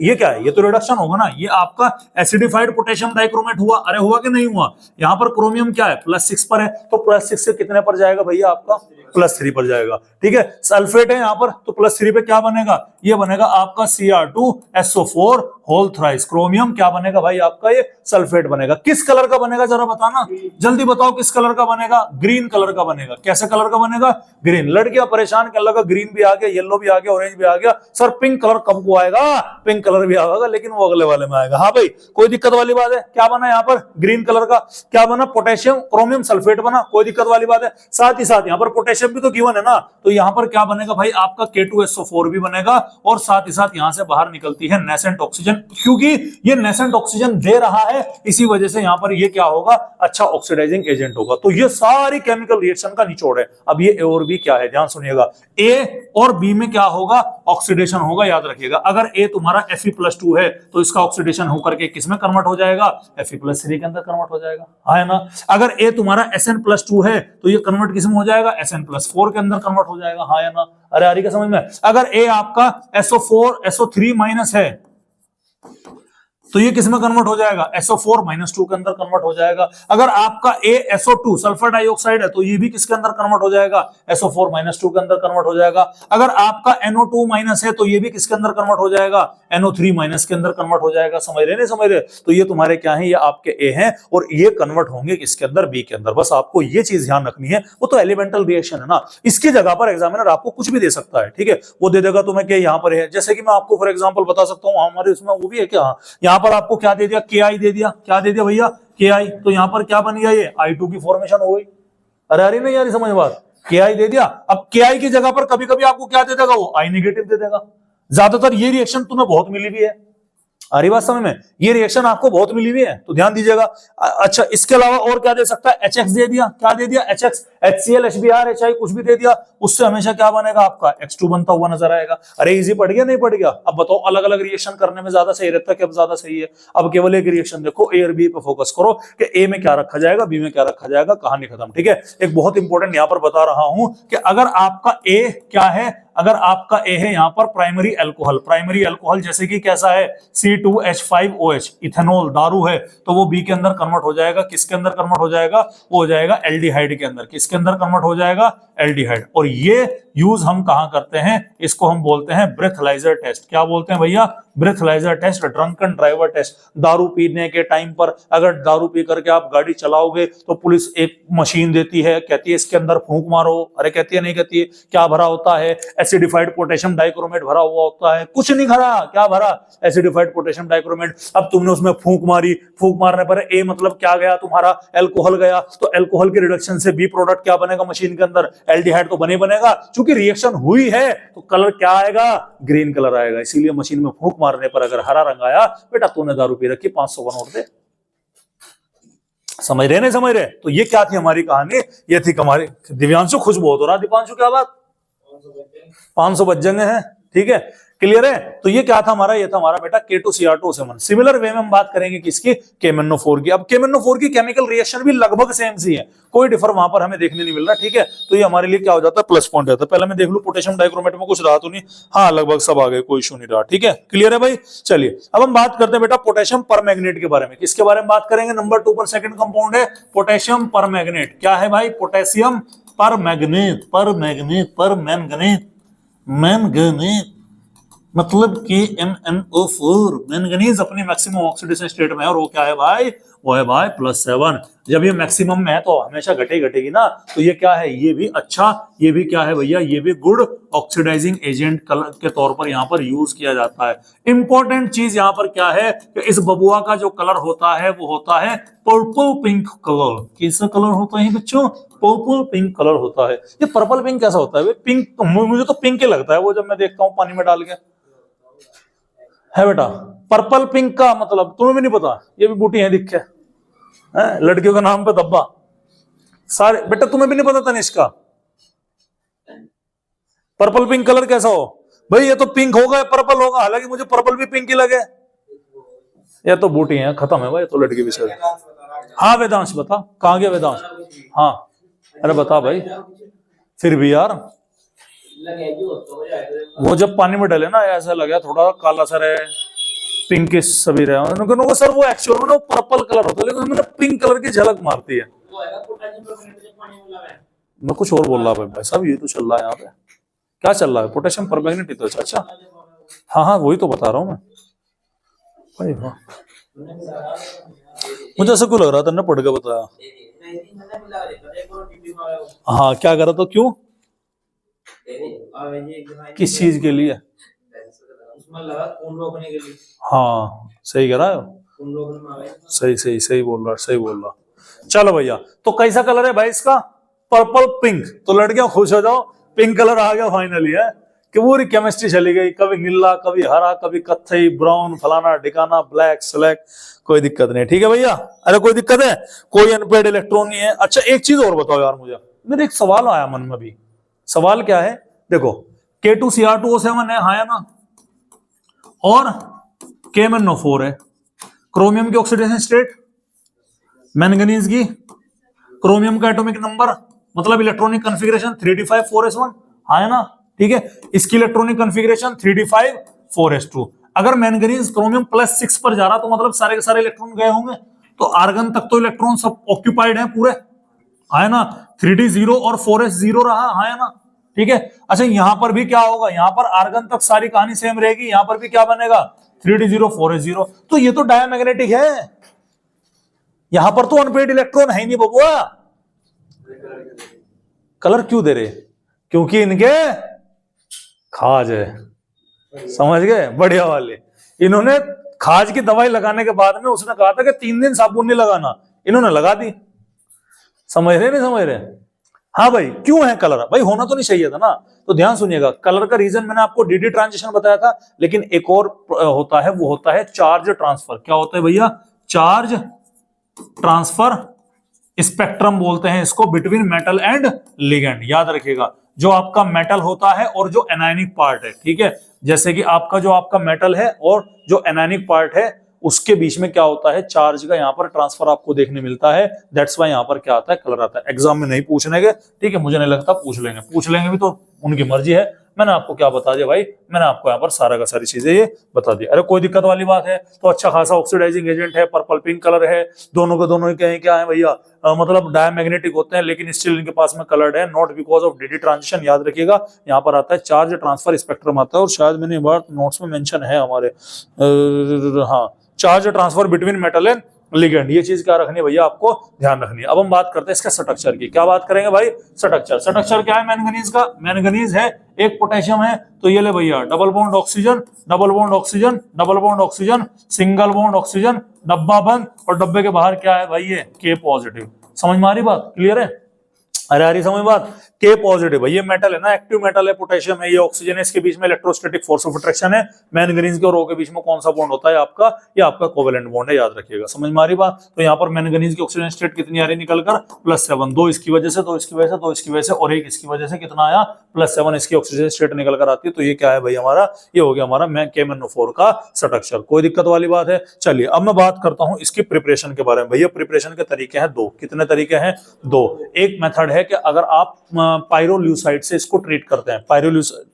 ये क्या है, ये तो रिडक्शन होगा ना। ये आपका एसिडिफाइड पोटेशियम डाइक्रोमेट हुआ, अरे हुआ कि नहीं हुआ? यहाँ पर क्रोमियम क्या है, +6 पर है, तो +6 से कितने पर जाएगा भैया आपका, +3 पर जाएगा, ठीक है। सल्फेट है यहाँ पर, तो +3 पे क्या बनेगा, ये बनेगा आपका Cr2SO4 होल थ्राइस। क्रोमियम क्या बनेगा भाई आपका, ये सल्फेट बनेगा। किस कलर का बनेगा जरा बताना, जल्दी बताओ किस कलर का बनेगा, ग्रीन कलर का बनेगा। कैसे कलर का बनेगा, ग्रीन। लड़कियां परेशान कर लगा, ग्रीन भी आ गया, येलो भी आ गया, ऑरेंज भी आ गया, सर पिंक कलर कब को आएगा, पिंक कलर भी आएगा लेकिन वो अगले वाले में आएगा। हाँ भाई कोई दिक्कत वाली बात है? क्या बना यहाँ पर, ग्रीन कलर का क्या बना, पोटेशियम क्रोमियम सल्फेट बना, कोई दिक्कत वाली बात है? साथ ही साथ यहाँ पर पोटेशियम भी तो गिवन है ना, तो यहाँ पर क्या बनेगा भाई आपका K2SO4 भी बनेगा, और साथ ही साथ यहाँ से बाहर निकलती है नेसेंट ऑक्सीजन, क्योंकि ये नेसेंट ऑक्सीजन दे रहा है, इसी वजह से यहाँ पर ये क्या होगा, अच्छा ऑक्सीडाइजिंग एजेंट होगा। तो ये सारी केमिकल रिएक्शन का निचोड़ है। अब ये A और B क्या है, ध्यान सुनिएगा, A और B में क्या होगा, ऑक्सीडेशन होगा। याद रखिएगा, अगर A तुम्हारा Fe+2 है तो इसका ऑक्सीडेशन होकर के किसमें कन्वर्ट हो जाएगा, Fe+3 के अंदर कन्वर्ट हो जाएगा, है ना। अगर A तुम्हारा Sn+2 है तो ये कन्वर्ट किसमें हो जाएगा, Sn+4 के अंदर कन्वर्ट हो जाएगा, हाँ या ना। अरे आ रही क्या समझ में? अगर A आपका SO4 SO3- है, तो ये किसमें कन्वर्ट हो जाएगा, SO4 -2 के अंदर कन्वर्ट हो जाएगा। अगर आपका ASO2 सल्फर डाइऑक्साइड है तो ये भी किसके अंदर कन्वर्ट हो जाएगा, SO4 -2 के अंदर कन्वर्ट हो जाएगा। अगर आपका NO2- है तो ये भी किसके अंदर कन्वर्ट हो जाएगा, NO3- के अंदर कन्वर्ट हो जाएगा। समझ रहे नहीं समझ रहे, तो ये तुम्हारे क्या है, ये आपके A हैं और ये कन्वर्ट होंगे किसके अंदर, B के अंदर। बस आपको ये चीज ध्यान रखनी है, वो तो एलिमेंटल रिएक्शन है ना, इसकी जगह पर एग्जामिनर आपको कुछ भी दे सकता है, ठीक है, वो दे देगा तुम्हें कि यहाँ पर है। जैसे कि मैं आपको फॉर एग्जांपल बता सकता हूँ, हमारे उसमें वो भी है क्या, यहाँ पर आपको क्या दे दिया, KI दे दिया, क्या दे दिया भैया, KI, तो यहाँ पर क्या बन गया, ये I2 की फॉर्मेशन हो गई। अरे अरे नहीं यार समझ बात, KI दे दिया। अब KI की जगह पर कभी कभी आपको क्या दे देगा, वो I- दे देगा। ज्यादातर ये रिएक्शन तुम्हें बहुत मिली हुई है, आ रही बात समझ में, ये रिएक्शन आपको बहुत मिली हुई है, तो ध्यान दीजिएगा। अच्छा इसके अलावा और क्या दे सकता है, HX दे दिया, क्या दे दिया, HX, HCl, HBr, HI कुछ भी दे दिया, उससे हमेशा क्या बनेगा आपका, X2 बनता हुआ नजर आएगा। अरे इजी पड़ गया नहीं पड़ गया। अब बताओ अलग अलग रिएक्शन करने में ज्यादा सही रहता है कि अब ज्यादा सही है। अब केवल एक रिएक्शन देखो, A और B पे फोकस करो कि A में क्या रखा जाएगा, B में क्या रखा जाएगा, कहानी खत्म। ठीक है, एक बहुत इंपॉर्टेंट यहां पर बता रहा हूं कि अगर आपका A क्या है, अगर आपका A है यहां पर प्राइमरी अल्कोहल जैसे कि कैसा है, C2H5OH, इथेनॉल दारू है, तो वो B के अंदर कन्वर्ट हो जाएगा, किसके अंदर कन्वर्ट हो जाएगा, वो हो जाएगा एल्डिहाइड के अंदर। किसके अंदर कन्वर्ट हो जाएगा, एल्डिहाइड। और ये यूज हम कहां करते हैं, इसको हम बोलते हैं ब्रेथलाइजर टेस्ट। क्या बोलते हैं भैया, breathalyser test, drunken driver test. दारू पीने के टाइम पर अगर दारू पी करके आप गाड़ी चलाओगे तो पुलिस एक मशीन देती है, कहती है इसके अंदर फूंक मारो। अरे कहती है नहीं कहती है, क्या भरा होता है, एसिडिफाइड पोटेशियम डाइक्रोमेट भरा हुआ होता है। कुछ नहीं भरा, क्या भरा, एसिडिफाइड पोटेशियम डाइक्रोमेट। अब तुमने उसमें फूंक मारी, फूंक मारने पर ए मतलब क्या गया तुम्हारा, एल्कोहल गया, तो एल्कोहल के रिडक्शन से बी प्रोडक्ट क्या बनेगा मशीन के अंदर, एल्डिहाइड तो बनेगा। चूंकि रिएक्शन हुई है तो कलर क्या आएगा, ग्रीन कलर आएगा। इसीलिए मशीन में फूंक मारने पर अगर हरा रंग आया, बेटा तूने दारू पी रखी, 500 का नोट दे। समझ रहे नहीं समझ रहे, तो ये क्या थी हमारी कहानी, ये थी हमारी। दिव्यांशु खुश बहुत हो रहा, दीपांशु क्या बात, 500 बच जाएंगे हैं, ठीक है, क्लियर है। तो ये क्या था हमारा, ये था हमारा बेटा K2Cr2O7। सिमिलर वे में हम बात करेंगे किसकी, KMnO4 की। अब KMnO4 की केमिकल रिएक्शन भी लगभग सेम सी है, कोई डिफर वहां पर हमें देखने नहीं मिल रहा, ठीक है। तो ये हमारे लिए क्या हो जाता है, प्लस पॉइंट रहता है। पहले मैं देख लूं पोटेशियम डाइक्रोमेट में कुछ रहा तो नहीं, हाँ लगभग सब आ गए, कोई इशू नहीं रहा, ठीक है, क्लियर है भाई। चलिए अब हम बात करते हैं बेटा पोटेशियम परमैंगनेट के बारे में। किसके बारे में बात करेंगे, नंबर 2 पर सेकंड कंपाउंड है पोटेशियम परमैंगनेट। क्या है भाई, पोटेशियम परमैंगनेट, मैंगनीज मतलब KMnO4। मैंगनीज अपनी मैक्सिमम ऑक्सीडेशन स्टेट में है, और वो क्या है भाई, वो है भाई +7। जब ये मैक्सिमम में है तो हमेशा घटेगी ना, तो ये क्या है, ये भी अच्छा, ये भी क्या है भैया, ये भी गुड ऑक्सीडाइजिंग एजेंट कलर के तौर पर यहाँ पर यूज किया जाता है। इंपॉर्टेंट चीज यहाँ पर क्या है कि इस बबुआ का जो कलर होता है वो होता है पर्पल पिंक कलर। कैसा कलर होता है बच्चों, पर्पल पिंक कलर होता है। ये पर्पल पिंक कैसा होता है, पिंक मुझे तो पिंक ही लगता है वो, जब मैं देखता हूँ पानी में डाल के, है बेटा। पर्पल पिंक का मतलब तुम्हें भी नहीं पता, ये भी बूटी है दिखे है? लड़कियों के नाम पे धब्बा सारे, बेटा तुम्हें भी नहीं पता तनिष्क का पर्पल पिंक कलर कैसा हो भाई, ये तो पिंक होगा पर्पल होगा, हालांकि मुझे पर्पल भी पिंक ही लगे। ये तो बूटी है, खत्म है भाई, तो लड़की भी सर। हाँ वेदांश बता, कहाँ गया वेदांश, हाँ अरे बता भाई, फिर भी यार वो जब पानी में डले ना ऐसा लगा थोड़ा काला सर है, पिंकिश सभी रहे। उन्होंने सर वो एक्चुअल में पर्पल कलर होता है, लेकिन उन्होंने पिंक कलर की झलक मारती है। मैं कुछ और बोल रहा भाई साहब, ये तो चल रहा है यहाँ पे, क्या चल रहा है, पोटेशियम परमैंगनेट तो अच्छा, हाँ वही तो बता रहा हूँ मैं भाई। हाँ मुझे ऐसा क्यों लग रहा था ना, पढ़ के बताया। हाँ क्या करा तो क्यों, किस चीज के लिए, हाँ सही कह रहा है, सही बोल रहा। चलो भैया, तो कैसा कलर है भाई इसका, पर्पल पिंक। तो लड़कियां खुश हो जाओ, पिंक कलर आ गया फाइनली, है कि पूरी केमिस्ट्री चली गई, कभी नीला कभी हरा कभी कत्थई ब्राउन फलाना ढिकाना ब्लैक स्लैक, कोई दिक्कत नहीं, ठीक है भैया। अरे कोई दिक्कत है, कोई अनपेड इलेक्ट्रॉन नहीं है। अच्छा एक चीज और बताओ यार मुझे, मेरे एक सवाल आया मन में भी, सवाल क्या है, देखो K2Cr2O7 है, हाँ ना, और KMnO4 है। क्रोमियम की ऑक्सीडेशन स्टेट, मैंगनीज की, क्रोमियम का एटॉमिक नंबर मतलब इलेक्ट्रॉनिक कॉन्फ़िगरेशन 3d5 4s1, हाँ है ना, ठीक है। इसकी इलेक्ट्रॉनिक कॉन्फ़िगरेशन 3d5 4s2। अगर मैंगनीज क्रोमियम +6 पर जा रहा तो मतलब सारे के सारे इलेक्ट्रॉन गए होंगे, तो आर्गन तक तो इलेक्ट्रॉन सब ऑक्यूपाइड है पूरे, है ना। 3d 0 और 4s 0 रहा, है ना, ठीक है। अच्छा यहां पर भी क्या होगा, यहां पर आर्गन तक सारी कहानी सेम रहेगी, यहां पर भी क्या बनेगा 3d 0 4s 0, तो ये तो डायमैग्नेटिक है, यहां पर तो अनपेड इलेक्ट्रॉन है ही नहीं बबुआ। कलर क्यों दे रहे, क्योंकि इनके खाज है, समझ गए, बढ़िया वाले। इन्होंने खाज की दवाई लगाने के बाद में उसने कहा था कि 3 दिन साबुन नहीं लगाना, इन्होंने लगा दी, समझ रहे नहीं समझ रहे। हाँ भाई क्यों है कलर, भाई होना तो नहीं चाहिए था ना। तो ध्यान सुनिएगा, कलर का रीजन मैंने आपको डीडी ट्रांजिशन बताया था, लेकिन एक और होता है, वो होता है चार्ज ट्रांसफर। क्या होता है भैया, चार्ज ट्रांसफर स्पेक्ट्रम बोलते हैं इसको, बिटवीन मेटल एंड लिगेंड। याद रखिएगा, जो आपका मेटल होता है और जो एनायनिक पार्ट है, ठीक है, जैसे कि आपका जो आपका मेटल है और जो एनायनिक पार्ट है उसके बीच में क्या होता है, चार्ज का यहाँ पर ट्रांसफर आपको देखने मिलता है। दैट्स वाई यहाँ पर क्या आता है, कलर आता है। एग्जाम में नहीं पूछने के, ठीक है, मुझे नहीं लगता पूछ लेंगे भी तो उनकी मर्जी है। मैंने आपको क्या बता दिया भाई, मैंने आपको यहाँ पर सारा का सारी चीजें ये बता दी। अरे कोई दिक्कत वाली बात है, तो अच्छा खासा ऑक्सीडाइजिंग एजेंट है, पर्पल पिंक कलर है, दोनों के दोनों क्या है भैया, मतलब डायमैग्नेटिक होते हैं, लेकिन स्टिल इनके पास में कलर्ड है, not because of DD transition. याद रखिएगा, यहाँ पर आता है चार्ज ट्रांसफर स्पेक्ट्रम आता है, और शायद मैंने बार नोट्स में मेंशन है हमारे, हाँ, charge transfer between metal and ligand, ये चीज क्या रखनी है भैया, आपको ध्यान रखनी है। अब हम बात करते हैं इसका स्ट्रक्चर की। क्या बात करेंगे भाई, स्ट्रक्चर क्या है मैंगनीज का, मैंगनीज है, एक पोटेशियम है, तो ये ले भैया double bond oxygen, double bond oxygen, double bond oxygen, single bond oxygen, डब्बा बंद, और डब्बे के बाहर क्या है भाई, ये के पॉजिटिव। समझ में आ रही बात, क्लियर है, अरे आ रही समझ बात। के पॉजिटिव है, ये मेटल है ना, एक्टिव मेटल है, पोटेशियम है, ये ऑक्सीजन है, इसके बीच में इलेक्ट्रोस्टैटिक फोर्स ऑफ अट्रैक्शन है। मैंगनीज के और ओ के बीच में कौन सा बॉन्ड होता है आपका, ये आपका कोवेलेंट बॉन्ड है, याद रखिएगा। समझ में आ रही बात। तो यहाँ पर मैंगनीज की ऑक्सीजन स्टेट कितनी आ रही निकलकर, +7, 2 इसकी वजह से, 2 इसकी वजह से, 2 इसकी वजह से, और 1 इसकी वजह से, कितना आया +7 इसकी ऑक्सीजन स्टेट निकल कर आती है। तो ये क्या है भाई हमारा, ये हो गया हमारा KMnO4 का स्ट्रक्चर। कोई दिक्कत वाली बात है। चलिए अब मैं बात करता हूं इसकी प्रिपरेशन के बारे में। भैया प्रिपरेशन के तरीके हैं 2, कितने तरीके हैं 2। एक मेथड है कि अगर आप पायरोल्यूसाइड से इसको ट्रीट करते हैं,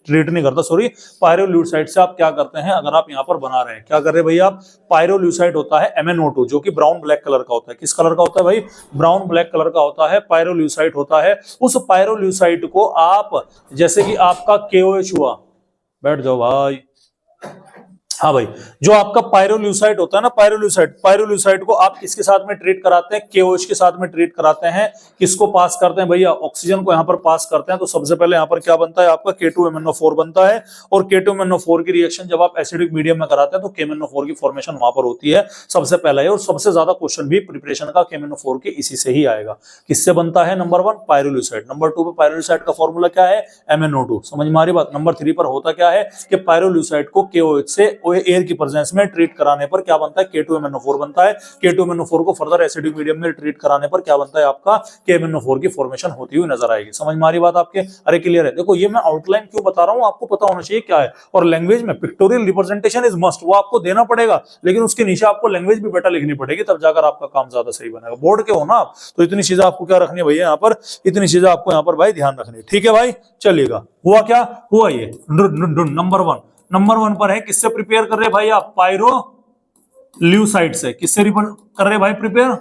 ट्रीट नहीं करता सॉरी, पायरोल्यूसाइड से आप क्या करते हैं, अगर आप यहाँ पर बना रहे हैं, क्या कर रहे हैं भैया आप, पायरोल्यूसाइड होता है MnO2 जो कि ब्राउन ब्लैक कलर का होता है। किस कलर का होता है भाई, ब्राउन ब्लैक कलर का होता है, पायरोल्यूसाइड होता है। उस पायरोल्यूसाइड को आप, जैसे कि आपका KOH हुआ, बैठ जाओ भाई, हाँ भाई, जो आपका पायरोल्यूसाइड होता है ना, पायरोल्यूसाइड को आप किसके साथ में ट्रीट कराते हैं, KOH के साथ में ट्रीट कराते हैं। किसको पास करते हैं भैया, ऑक्सीजन को यहाँ पर पास करते हैं। तो सबसे पहले यहाँ पर क्या बनता है आपका K2MnO4 बनता है, और K2MnO4 की रिएक्शन जब आप एसिडिक मीडियम में कराते हैं तो KMnO4 की फॉर्मेशन वहां पर होती है सबसे पहला है। और सबसे ज्यादा क्वेश्चन भी प्रिपरेशन का KMnO4 के इसी से ही आएगा। किससे बनता है, नंबर 1 पायरोल्यूसाइड, नंबर 2 पे पायरोल्यूसाइड का फॉर्मूला क्या है, MnO2। समझ में आ रही बात। नंबर 3 पर होता क्या है कि पायरोल्यूसाइड को KOH से एयर की प्रेजेंस में ट्रीट कराने पर क्या बनता है, K2MnO4 बनता है। K2MnO4 को फर्दर एसिडिक मीडियम में ट्रीट कराने पर क्या बनता है आपका, KMnO4 की फॉर्मेशन होती हुई नजर आएगी। समझ में आ रही बात आपके, अरे क्लियर है। देखो ये मैं आउटलाइन क्यों बता रहा हूं, आपको पता होना चाहिए क्या है। और लैंग्वेज में पिक्टोरियल रिप्रेजेंटेशन इज मस्ट, वो आपको देना पड़ेगा, लेकिन उसके नीचे आपको लैंग्वेज भी बेटा लिखनी पड़ेगी, तब जाकर आपका काम ज्यादा सही बनेगा। बोर्ड के हो ना आप, तो इतनी चीजें आपको क्या रखनी है भैया, यहाँ पर इतनी चीजें आपको यहाँ पर भाई ध्यान रखनी है, ठीक है भाई। चलिएगा, हुआ क्या हुआ, ये नंबर 1 पर है, किससे प्रिपेयर कर रहे भाई आप, पायरोल्यूसाइड से। किससे कर रहे भाई प्रिपेयर,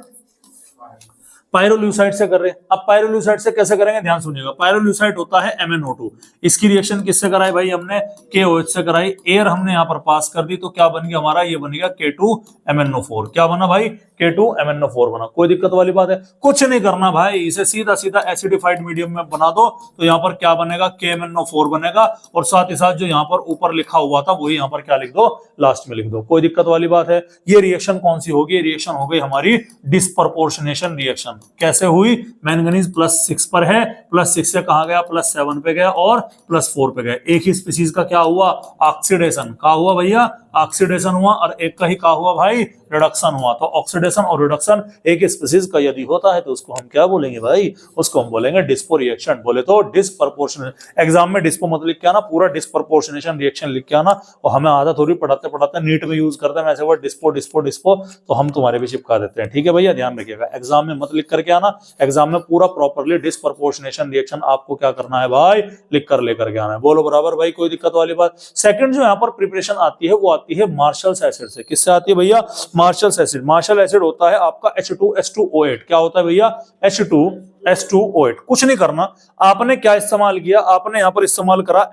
पायरोल्यूसाइड से कर रहे हैं। अब पायरोल्यूसाइड से कैसे करेंगे, ध्यान सुनिएगा। पायरोल्यूसाइड होता है MnO2, इसकी रिएक्शन किससे कराई भाई हमने, KOH से कराई। एयर हमने यहाँ पर पास कर दी, तो क्या बन गया हमारा, ये बन गया K2MnO4। क्या बना भाई, K2MnO4 बना। कोई दिक्कत वाली बात है, कुछ नहीं करना भाई, इसे सीधा सीधा एसिडिफाइड मीडियम में बना दो, तो यहाँ पर क्या बनेगा, KMnO4 बनेगा। और साथ ही साथ जो यहाँ पर ऊपर लिखा हुआ था वही यहाँ पर क्या लिख दो, लास्ट में लिख दो। कोई दिक्कत वाली बात है। ये रिएक्शन कौन सी होगी, रिएक्शन हो गई हमारी डिस्प्रपोर्शनेशन रिएक्शन। कैसे हुई, मैंगनीज +6 पर है, +6 से कहा गया +7 पे गया, और +4 पे गया। एक ही स्पीसीज का क्या हुआ, ऑक्सीडेशन। का हुआ भैया, ऑक्सीडेशन हुआ। और एक का ही का हुआ भाई, रिडक्शन हुआ। तो ऑक्सीडेशन और रिडक्शन एक स्पीसीज का यदि होता है तो उसको हम क्या बोलेंगे भाई, उसको हम बोलेंगे डिस्पो रिएक्शन। बोले तो डिस्प्रपोर्शनेशन। एग्जाम में डिस्पो मत लिख के आना, पूरा डिस्प्रपोर्शनेशन रिएक्शन लिख के आना। और हमें आधा थोड़ी पढ़ाते पढ़ाते नीट में यूज करते हैं ऐसे वर्ड डिस्पो डिस्पो डिस्पो, तो हम तुम्हारे भी चिपका देते हैं, ठीक है भैया, ध्यान रखिएगा। एग्जाम में मत लिख करके आना। एग्जाम में पूरा प्रॉपरली डिस्प्रपोर्शनेशन रिएक्शन आपको क्या करना है भाई, लिख कर लेकर के आना है। बोलो बराबर भाई, कोई दिक्कत वाली बात। सेकंड जो यहाँ पर प्रिपरेशन आती है वो आती है मार्शल्स एसिड से। किससे आती है भैया, मार्शल्स एसिड। मार्शल एसिड होता है आपका H2S2O8। क्या होता है भैया, H2S2O8। कुछ नहीं करना, आपने क्या इस्तेमाल किया, आपने यहाँ पर इस्तेमाल करा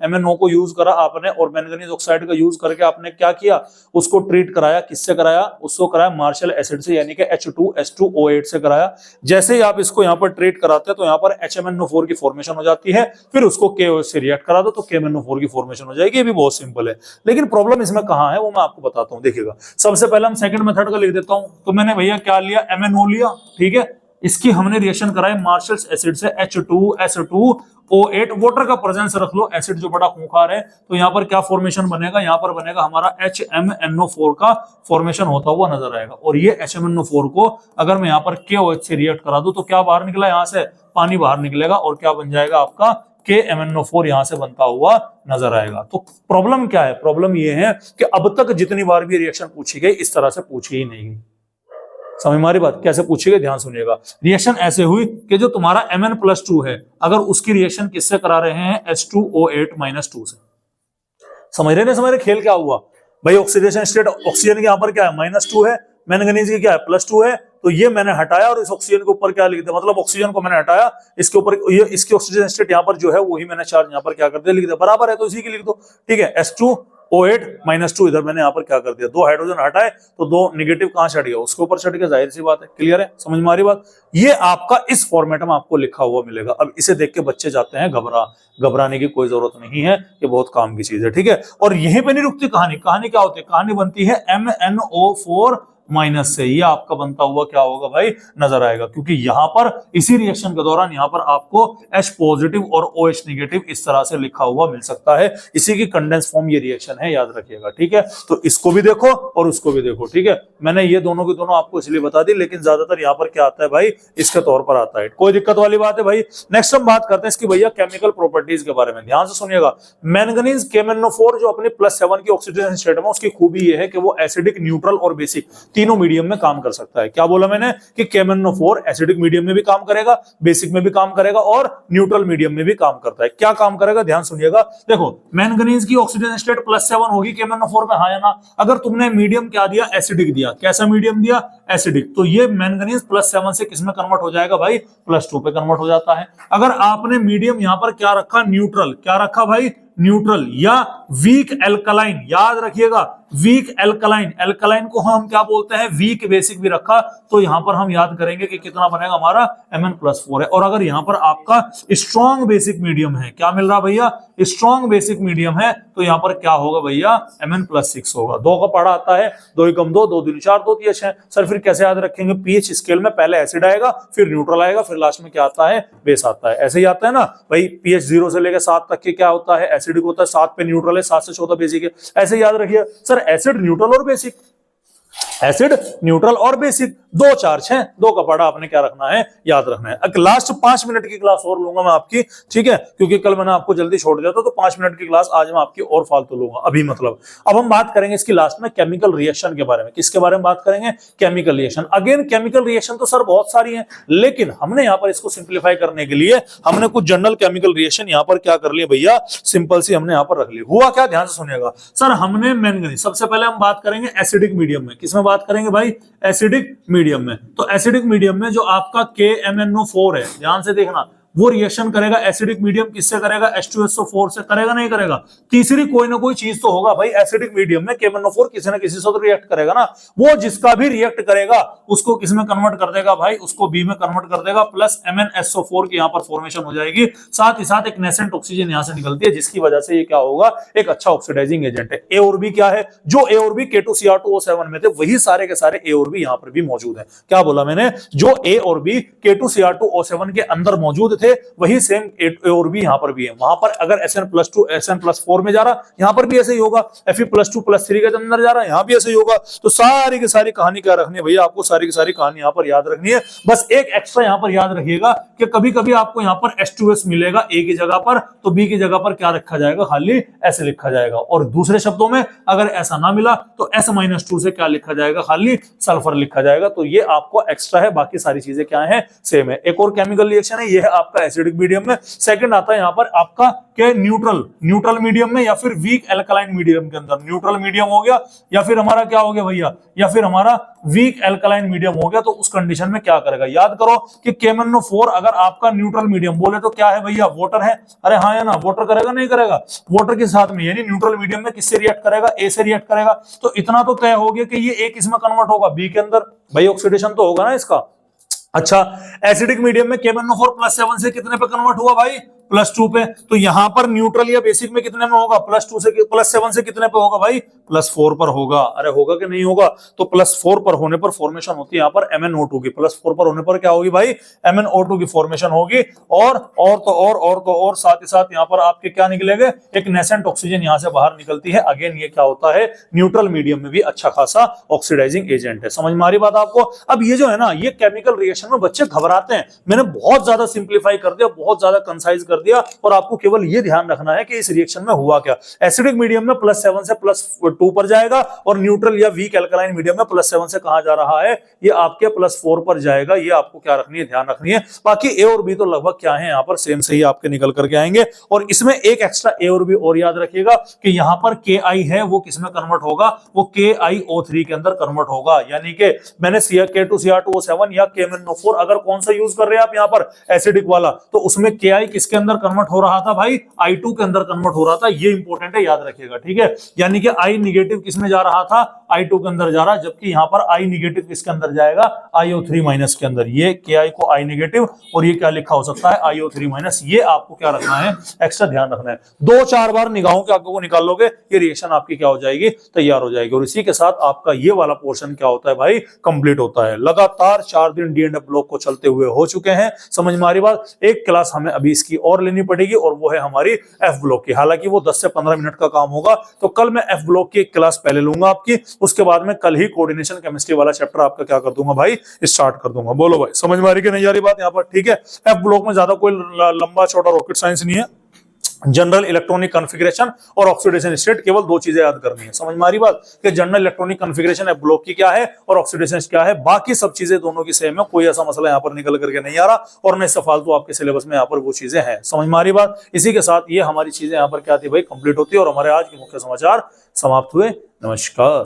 MnO को यूज करा आपने, और मैंगनीज ऑक्साइड का यूज करके आपने क्या किया, उसको ट्रीट कराया। किससे कराया, उसको कराया मार्शल एसिड से, यानी कि H2S2O8 से कराया। जैसे ही आप इसको यहाँ पर ट्रीट कराते हैं तो यहाँ पर HMnO4 की फॉर्मेशन हो जाती है, फिर उसको KOH से रिएक्ट करा दो तो KMnO4 की फॉर्मेशन हो जाएगी। ये भी बहुत सिंपल है, लेकिन प्रॉब्लम इसमें कहाँ है वो मैं आपको बताता हूँ। देखिएगा, सबसे पहले हम सेकंड मेथड का लिख देता हूँ। तो मैंने भैया क्या लिया, MnO लिया, ठीक है। इसकी हमने रिएक्शन कराई मार्शल्स एसिड से H2S2O8। वाटर का प्रेजेंस रख लो, एसिड जो बड़ा खूंखार है, तो यहाँ पर क्या फॉर्मेशन बनेगा, यहाँ पर बनेगा हमारा HMnO4 का फॉर्मेशन होता हुआ नजर आएगा। और ये HMnO4 को अगर मैं यहाँ पर KOH से रिएक्ट करा दूं तो क्या बाहर निकला, यहाँ से पानी बाहर निकलेगा और क्या बन जाएगा आपका KMnO4 यहां से बनता हुआ नजर आएगा। तो प्रॉब्लम क्या है, प्रॉब्लम ये है कि अब तक जितनी बार भी रिएक्शन पूछी गई इस तरह से पूछी ही नहीं गई। समझ में आ रही बात, कैसे पूछी गई, ध्यान सुनिएगा। रिएक्शन ऐसे हुई कि जो तुम्हारा Mn+2 है, अगर उसकी रिएक्शन किससे करा रहे हैं, H2O8-2 से। समझ रहे, समझ रहे खेल क्या हुआ भाई। ऑक्सीडेशन स्टेट, ऑक्सीजन के यहाँ पर क्या है, -2 है, मैंगनीज की क्या है, +2 है। तो ये मैंने हटाया और इस ऑक्सीजन के ऊपर क्या लिख दिया, मतलब ऑक्सीजन को मैंने हटाया, इसके ऊपर ये इसकी ऑक्सीजन स्टेट यहाँ पर जो है वही मैंने चार्ज यहाँ पर क्या कर दिया, लिख दिया। बराबर है तो इसी की लिख दो, ठीक है। H2O8-2 इधर मैंने यहाँ पर क्या कर दिया, 2 हाइड्रोजन हटाए तो 2 नेगेटिव कहां चढ़ गया, उसके ऊपर चढ़ गया। जाहिर सी बात है, क्लियर है, समझ में आ रही बात। ये आपका इस फॉर्मेट में आपको लिखा हुआ मिलेगा। अब इसे देख के बच्चे जाते हैं घबराने की कोई जरूरत नहीं है, ये बहुत काम की चीज है, ठीक है। और यहीं पे नहीं रुकती कहानी, कहानी क्या होती है, कहानी बनती है MnO4- से। ये आपका बनता हुआ क्या होगा भाई, नजर आएगा, क्योंकि यहां पर इसी रिएक्शन के दौरान यहां पर आपको H पॉजिटिव और OH नेगेटिव इस तरह से लिखा हुआ मिल सकता है। इसी की कंडेंस फॉर्म ये रिएक्शन है, याद रखिएगा, ठीक है। तो इसको भी देखो और उसको भी देखो, ठीक है। मैंने ये दोनों की दोनों आपको इसलिए बता दी, लेकिन ज्यादातर यहाँ पर क्या आता है भाई, इसके तौर पर आता है। कोई दिक्कत वाली बात है भाई। नेक्स्ट हम बात करते हैं इसकी भैया केमिकल प्रॉपर्टीज के बारे में। ध्यान से सुनिएगा, मैंगनीज KMnO4 जो अपनी +7 की ऑक्सीडेशन स्टेट में, उसकी खूबी ये है कि वो एसिडिक, न्यूट्रल और बेसिक तीनों मीडियम में काम कर सकता है। क्या बोला मैंने कि KMnO4 एसिडिक मीडियम में भी काम करेगा, बेसिक में भी काम करेगा और न्यूट्रल मीडियम में भी काम करता है। क्या काम करेगा, ध्यान सुनिएगा। देखो, मैंगनीज की ऑक्सीजन स्टेट +7 होगी KMnO4 में, हाँ या ना। अगर तुमने मीडियम क्या दिया, एसिडिक दिया, कैसा मीडियम दिया, एसिडिक, तो ये मैंगनीज +7 से किसमें कन्वर्ट हो जाएगा भाई, +2 पे कन्वर्ट हो जाता है। अगर आपने मीडियम यहां पर क्या रखा, न्यूट्रल, क्या रखा भाई, न्यूट्रल या वीक एल्कलाइन, याद रखिएगा, वीक एल्कलाइन। एल्कलाइन को हम क्या बोलते हैं, वीक बेसिक भी रखा, तो यहां पर हम याद करेंगे कि कितना बनेगा हमारा, Mn+4 है। और अगर यहां पर आपका स्ट्रॉन्ग बेसिक मीडियम है, क्या मिल रहा भैया, स्ट्रॉन्ग बेसिक मीडियम है, तो यहां पर क्या होगा भैया, Mn+6 होगा। 2 का पढ़ा आता है, 2 × 2 2 × 4 2 × 6। सर फिर कैसे याद रखेंगे, पीएच स्केल में पहले एसिड आएगा, फिर न्यूट्रल आएगा, फिर लास्ट में क्या आता है, बेस आता है। ऐसे ही आता है ना भाई, पीएच 0 से लेकर 7 तक के क्या होता है, एसिडिक होता है, 7 पे न्यूट्रल है, 7 से 14 बेसिक है। ऐसे याद रखिए सर, एसिड, न्यूट्रल और बेसिक, एसिड, न्यूट्रल और बेसिक, 2 चार्ज हैं, 2 का पढ़ा आपने क्या रखना है, याद रखना है। लास्ट 5 मिनट की क्लास और लूंगा मैं आपकी, ठीक है, क्योंकि कल मैंने आपको जल्दी छोड़ दिया था, तो 5 मिनट की क्लास आज मैं आपकी और फालतू लूंगा अभी। मतलब अब हम बात करेंगे इसकी लास्ट में केमिकल रिएक्शन के बारे में। किसके बारे में बात करेंगे, chemical reaction. Again chemical reaction तो सर बहुत सारी है, लेकिन हमने यहाँ पर इसको सिंप्लीफाई करने के लिए हमने कुछ जनरल केमिकल रिएक्शन यहाँ पर क्या कर लिए भैया, सिंपल सी हमने यहाँ पर रख ली। हुआ क्या, ध्यान से सुनिएगा सर। हमने मैंगनीज, सबसे पहले हम बात करेंगे एसिडिक मीडियम में। किसमें बात करेंगे भाई, एसिडिक मीडियम में। तो एसिडिक मीडियम में जो आपका KMnO4 है, ध्यान से देखना, वो रिएक्शन करेगा एसिडिक मीडियम किससे करेगा, H2SO4 से करेगा, नहीं करेगा। तीसरी कोई ना कोई चीज तो होगा भाई, एसिडिक मीडियम में KMnO4 किसी ना किसी से तो रिएक्ट करेगा ना। वो जिसका भी रिएक्ट करेगा उसको किस में कन्वर्ट कर देगा भाई, उसको B में कन्वर्ट कर देगा, प्लस MnSO4 की यहाँ पर फॉर्मेशन हो जाएगी। साथ ही साथ एक नेसेंट ऑक्सीजन यहाँ से निकलती है, जिसकी वजह से ये क्या होगा, एक अच्छा ऑक्सीडाइजिंग एजेंट है। A और B क्या है, जो A और B K2Cr2O7 में थे, वही सारे के सारे A और B यहाँ पर भी मौजूद है। क्या बोला मैंने, जो A और B K2Cr2O7 के अंदर मौजूद थे वही सेम ए और बी यहाँ पर भी है। वहां पर अगर Sn+2 Sn+4 में जा रहा, यहाँ पर भी ऐसे ही होगा। Fe+2+3 के अंदर जा रहा है, यहाँ भी ऐसे ही होगा। तो सारी की सारी कहानी क्या रखनी है भैया, आपको सारी की सारी कहानी यहाँ पर याद रखनी है। बस एक एक्स्ट्रा यहाँ पर याद रखिएगा कि कभी कभी आपको यहाँ पर H2S मिलेगा A की जगह पर, तो B की जगह पर क्या रखा जाएगा, खाली ऐसे लिखा जाएगा। और दूसरे शब्दों में अगर ऐसा ना मिला तो S-2 से क्या लिखा जाएगा, खाली सल्फर लिखा जाएगा। तो ये आपको एक्स्ट्रा है, बाकी सारी चीजें क्या है, सेम है। एक और केमिकल रिएक्शन है, ये है आपका एसिडिक मीडियम में। सेकंड आता है यहाँ पर आपका क्या, न्यूट्रल मीडियम में या फिर वीक एल्कलाइन मीडियम के अंदर। न्यूट्रल मीडियम हो गया या फिर हमारा क्या हो गया भैया, या फिर हमारा वीक एल्कलाइन मीडियम हो गया। तो उस कंडीशन में क्या करेगा, याद करो कि KMnO4 अगर आपका न्यूट्रल मीडियम बोले तो क्या है भैया, वाटर है। अरे हाँ या ना, वाटर करेगा नहीं करेगा, वाटर के साथ में, यानी न्यूट्रल मीडियम में किससे रिएक्ट करेगा, A से रिएक्ट करेगा। तो इतना तो तय हो गया कि ये A किसमें कन्वर्ट होगा, B के अंदर। भाई ऑक्सीडेशन तो होगा ना इसका। अच्छा, एसिडिक मीडियम में KMnO4+7 से कितने पे कन्वर्ट हुआ भाई, +2 पे। तो यहां पर न्यूट्रल या बेसिक में कितने में होगा, +2 से +7 से कितने पे होगा भाई, +4 पर होगा। अरे होगा कि नहीं होगा, तो +4 पर होने पर फॉर्मेशन होती है यहाँ पर MnO2 की। +4 पर होने पर क्या होगी भाई, MnO2 की फॉर्मेशन होगी। और साथ ही साथ यहाँ पर आपके क्या निकलेंगे, एक नेसेंट ऑक्सीजन यहाँ से बाहर निकलती है। अगेन ये क्या होता है, न्यूट्रल मीडियम में भी अच्छा खासा ऑक्सीडाइजिंग एजेंट है। समझ में आ रही बात आपको। अब ये जो है ना, ये केमिकल रिएक्शन में बच्चे घबराते हैं। मैंने बहुत ज्यादा सिंप्लीफाई कर दिया, बहुत ज्यादा कंसाइज कर दिया, और आपको केवल ये ध्यान रखना है कि इस रिएक्शन में हुआ क्या। एसिडिक मीडियम में +7 से +2 पर जाएगा, और न्यूट्रल या वीक एल्कलाइन मीडियम में +7 से कहां जा रहा है, ये आपके +4 पर जाएगा। ये आपको क्या रखनी है, ध्यान रखनी है। बाकी ए और बी तो लगभग क्या है, यहाँ पर सेम से ही आपके निकल करके आएंगे। और इसमें एक एक्स्ट्रा ए और बी और याद रखिएगा कि यहाँ पर Ki है वो किसमें कन्वर्ट होगा, वो KiO3 के अंदर कन्वर्ट होगा। यानी कि मैंने K2Cr2O7 या KMnO4 अगर कौन सा यूज कर रहे हैं आप यहाँ पर, एसिडिक वाला, तो उसमें Ki किसके अंदर कन्वर्ट हो रहा था भाई, I2 के अंदर कन्वर्ट हो रहा था। ये इंपॉर्टेंट है, याद रखिएगा, ठीक है। यानी कि I निगेटिव किसमें जा रहा था, I2 के अंदर जा रहा है, जबकि यहाँ पर I निगेटिव किसके अंदर जाएगा, IO3- के अंदर। ये Ki को I निगेटिव, और ये क्या लिखा हो सकता है, IO3-। ये आपको क्या रखना है, एक्स्ट्रा ध्यान रखना है। 2-4 बार निगाहों के आगे को निकाल लोगे, ये रिएक्शन आपकी क्या हो जाएगी, तैयार हो जाएगी। और इसी के साथ आपका ये वाला पोर्शन क्या होता है भाई, कंप्लीट होता है। लगातार 4 दिन D&F ब्लॉक को चलते हुए हो चुके हैं। समझ में आ रही बात। एक क्लास हमें अभी इसकी और लेनी पड़ेगी, और वो है हमारी F ब्लॉक की। हालांकि वो 10 से 15 मिनट का काम होगा, तो कल मैं F ब्लॉक की एक क्लास पहले लूंगा आपकी, उसके बाद में कल ही कोऑर्डिनेशन केमिस्ट्री वाला चैप्टर आपका क्या कर दूंगा भाई, स्टार्ट कर दूंगा। बोलो भाई, समझ में आ रही कि नहीं आ रही बात यहाँ पर, ठीक है। F ब्लॉक में ज्यादा कोई लंबा छोटा रॉकेट साइंस नहीं है। जनरल इलेक्ट्रॉनिक कॉन्फ़िगरेशन और ऑक्सीडेशन स्टेट, केवल 2 चीजें याद करनी है। समझ में आ रही बात कि जनरल इलेक्ट्रॉनिक कॉन्फ़िगरेशन है ब्लॉक की क्या है, और ऑक्सीडेशन क्या है। बाकी सब चीजें दोनों की सेम है, कोई ऐसा मसला यहाँ पर निकल करके नहीं आ रहा, और न इससे फालतू आपके सिलेबस में यहाँ पर वो चीजें हैं। समझ में आ रही बात। इसी के साथ ये हमारी चीजें यहाँ पर क्या थी भाई, कंप्लीट होती है, और हमारे आज के मुख्य समाचार समाप्त हुए। नमस्कार।